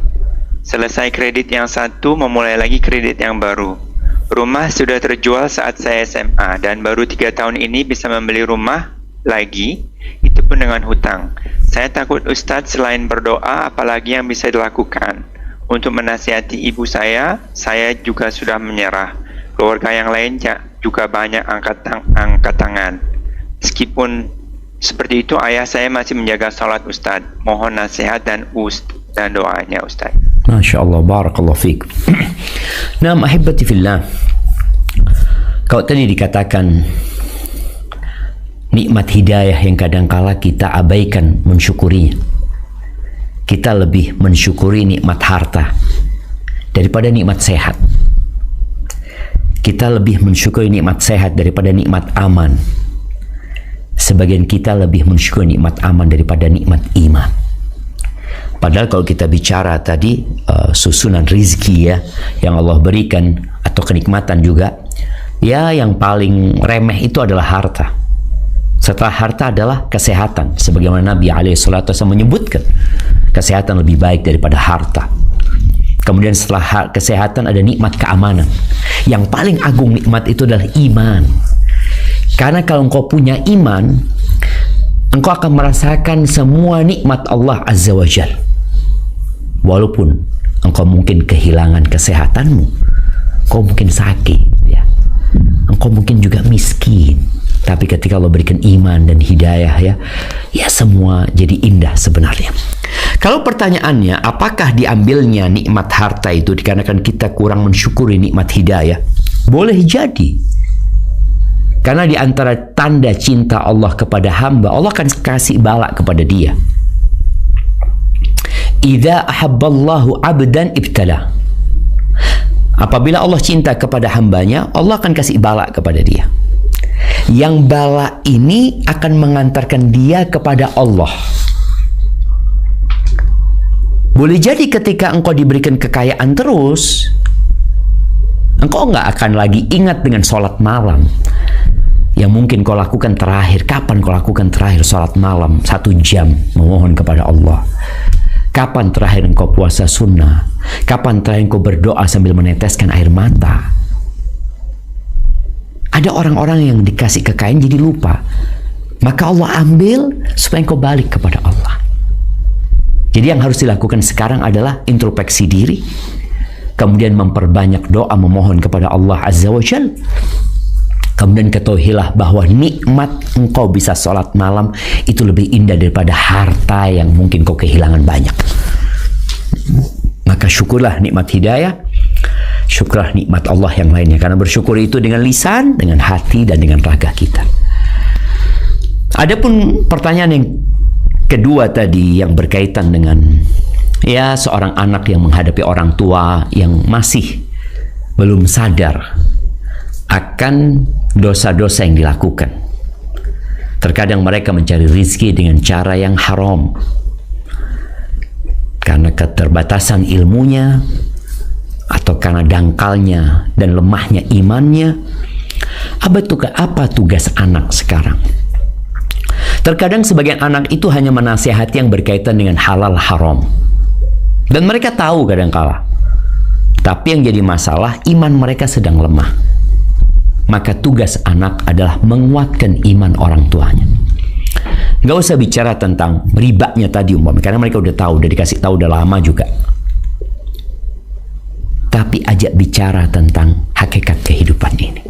C: Selesai kredit yang satu, memulai lagi kredit yang baru. Rumah sudah terjual saat saya SMA dan baru 3 tahun ini bisa membeli rumah lagi, itu pun dengan hutang. Saya takut Ustadz, selain berdoa apalagi yang bisa dilakukan untuk menasihati ibu saya juga sudah menyerah. Keluarga yang lain juga banyak angkat tangan. Meskipun seperti itu, ayah saya masih menjaga salat Ustadz. Mohon nasihat dan doanya Ustadz.
A: Masya Allah, barakallahu fiik. Nah, ahibati fillah, kalau tadi dikatakan nikmat hidayah yang kadangkala kita abaikan mensyukurinya, kita lebih mensyukuri nikmat harta daripada nikmat sehat. Kita lebih mensyukuri nikmat sehat daripada nikmat aman. Sebagian kita lebih mensyukuri nikmat aman daripada nikmat iman. Padahal kalau kita bicara tadi susunan rizki ya yang Allah berikan atau kenikmatan juga, ya yang paling remeh itu adalah harta. Setelah harta adalah kesehatan, sebagaimana Nabi SAW menyebutkan kesehatan lebih baik daripada harta. Kemudian setelah kesehatan ada nikmat keamanan. Yang paling agung nikmat itu adalah iman. Karena kalau engkau punya iman, engkau akan merasakan semua nikmat Allah Azza wa Jalla. Walaupun engkau mungkin kehilangan kesehatanmu, engkau mungkin sakit, ya, engkau mungkin juga miskin, tapi ketika Allah berikan iman dan hidayah, ya semua jadi indah sebenarnya. Kalau pertanyaannya, apakah diambilnya nikmat harta itu dikarenakan kita kurang mensyukuri nikmat hidayah? Boleh jadi. Karena di antara tanda cinta Allah kepada hamba, Allah akan kasih bala kepada dia. Idza ahabballahu 'abdan ibtala. Apabila Allah cinta kepada hambanya, Allah akan kasih bala kepada dia. Yang bala ini akan mengantarkan dia kepada Allah. Boleh jadi ketika engkau diberikan kekayaan terus, engkau nggak akan lagi ingat dengan sholat malam yang mungkin kau lakukan terakhir. Kapan kau lakukan terakhir sholat malam 1 jam memohon kepada Allah? Kapan terakhir engkau puasa sunnah? Kapan terakhir engkau berdoa sambil meneteskan air mata? Ada orang-orang yang dikasih kekayaan jadi lupa. Maka Allah ambil supaya engkau balik kepada Allah. Jadi yang harus dilakukan sekarang adalah introspeksi diri, kemudian memperbanyak doa memohon kepada Allah Azza wa Jalla. Kemudian ketahuilah bahwa nikmat engkau bisa sholat malam itu lebih indah daripada harta yang mungkin kau kehilangan banyak. Maka syukurlah nikmat hidayah, syukurlah nikmat Allah yang lainnya. Karena bersyukur itu dengan lisan, dengan hati, dan dengan raga kita. Adapun pertanyaan yang kedua tadi yang berkaitan dengan ya seorang anak yang menghadapi orang tua yang masih belum sadar akan dosa-dosa yang dilakukan. Terkadang mereka mencari rizki dengan cara yang haram karena keterbatasan ilmunya atau karena dangkalnya dan lemahnya imannya. Apa tugas anak sekarang? Terkadang sebagian anak itu hanya menasihati yang berkaitan dengan halal haram, dan mereka tahu kadangkala, tapi yang jadi masalah iman mereka sedang lemah. Maka tugas anak adalah menguatkan iman orang tuanya. Gak usah bicara tentang ribanya tadi karena mereka udah tahu, udah dikasih tahu udah lama juga. Tapi ajak bicara tentang hakikat kehidupan ini.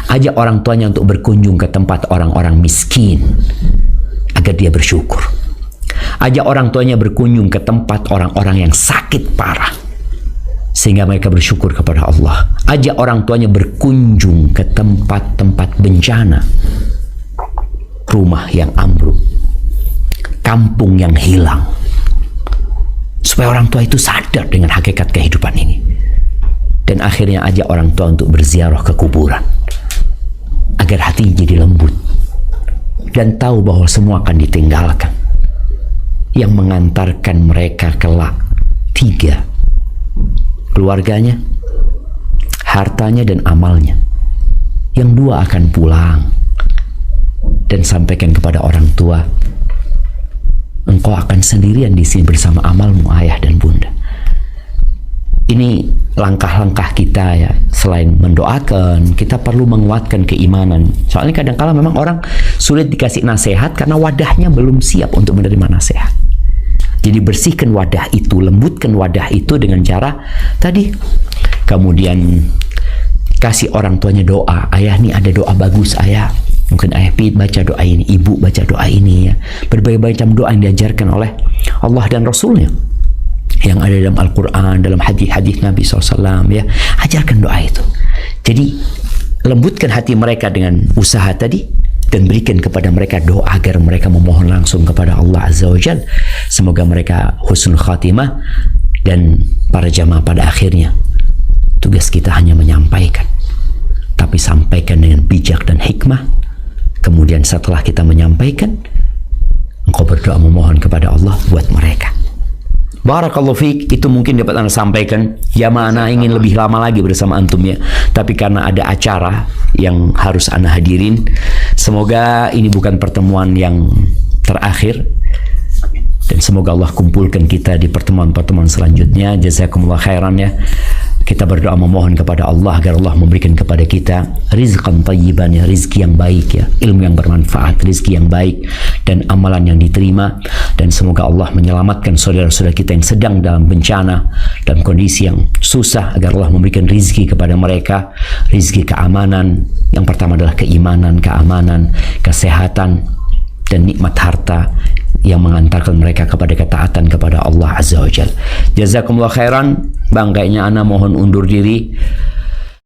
A: Ajak orang tuanya untuk berkunjung ke tempat orang-orang miskin agar dia bersyukur. Ajak orang tuanya berkunjung ke tempat orang-orang yang sakit parah sehingga mereka bersyukur kepada Allah. Ajak orang tuanya berkunjung ke tempat-tempat bencana, rumah yang ambruk, kampung yang hilang, supaya orang tua itu sadar dengan hakikat kehidupan ini. Dan akhirnya ajak orang tua untuk berziarah ke kuburan agar hatinya jadi lembut dan tahu bahwa semua akan ditinggalkan. Yang mengantarkan mereka kelak 3: keluarganya, hartanya, dan amalnya. Yang 2 akan pulang dan sampaikan kepada orang tua, engkau akan sendirian di sini bersama amalmu, ayah dan bunda. Ini langkah-langkah kita ya. Selain mendoakan, kita perlu menguatkan keimanan. Soalnya kadang-kala memang orang sulit dikasih nasihat karena wadahnya belum siap untuk menerima nasihat. Jadi bersihkan wadah itu, lembutkan wadah itu dengan cara tadi. Kemudian kasih orang tuanya doa. Ayah nih ada doa bagus ayah. Mungkin ayah baca doa ini, ibu baca doa ini ya. Berbagai macam doa yang diajarkan oleh Allah dan Rasulnya yang ada dalam Al-Quran, dalam hadis-hadis Nabi SAW ya. Ajarkan doa itu. Jadi lembutkan hati mereka dengan usaha tadi dan berikan kepada mereka doa agar mereka memohon langsung kepada Allah Azza wa Jalla. Semoga mereka husnul khatimah. Dan para jamaah, pada akhirnya tugas kita hanya menyampaikan, tapi sampaikan dengan bijak dan hikmah. Kemudian setelah kita menyampaikan, engkau berdoa memohon kepada Allah buat mereka. Barakallahu fiik. Itu mungkin dapat Anda sampaikan. Jamaah Ana ingin lebih lama lagi bersama antum ya, tapi karena ada acara yang harus Ana hadirin, semoga ini bukan pertemuan yang terakhir, dan semoga Allah kumpulkan kita di pertemuan-pertemuan selanjutnya. Jazakumullah khairan ya. Kita berdoa memohon kepada Allah agar Allah memberikan kepada kita rizqan thayyiban ya, rizki yang baik ya, ilmu yang bermanfaat, rizki yang baik, dan amalan yang diterima. Dan semoga Allah menyelamatkan saudara-saudara kita yang sedang dalam bencana, dalam kondisi yang susah, agar Allah memberikan rizki kepada mereka, rizki keamanan. Yang pertama adalah keimanan, keamanan, kesehatan, dan nikmat harta yang mengantarkan mereka kepada ketaatan kepada Allah Azza wa Jalla. Jazakumullah khairan. Bang, kayaknya Ana mohon undur diri.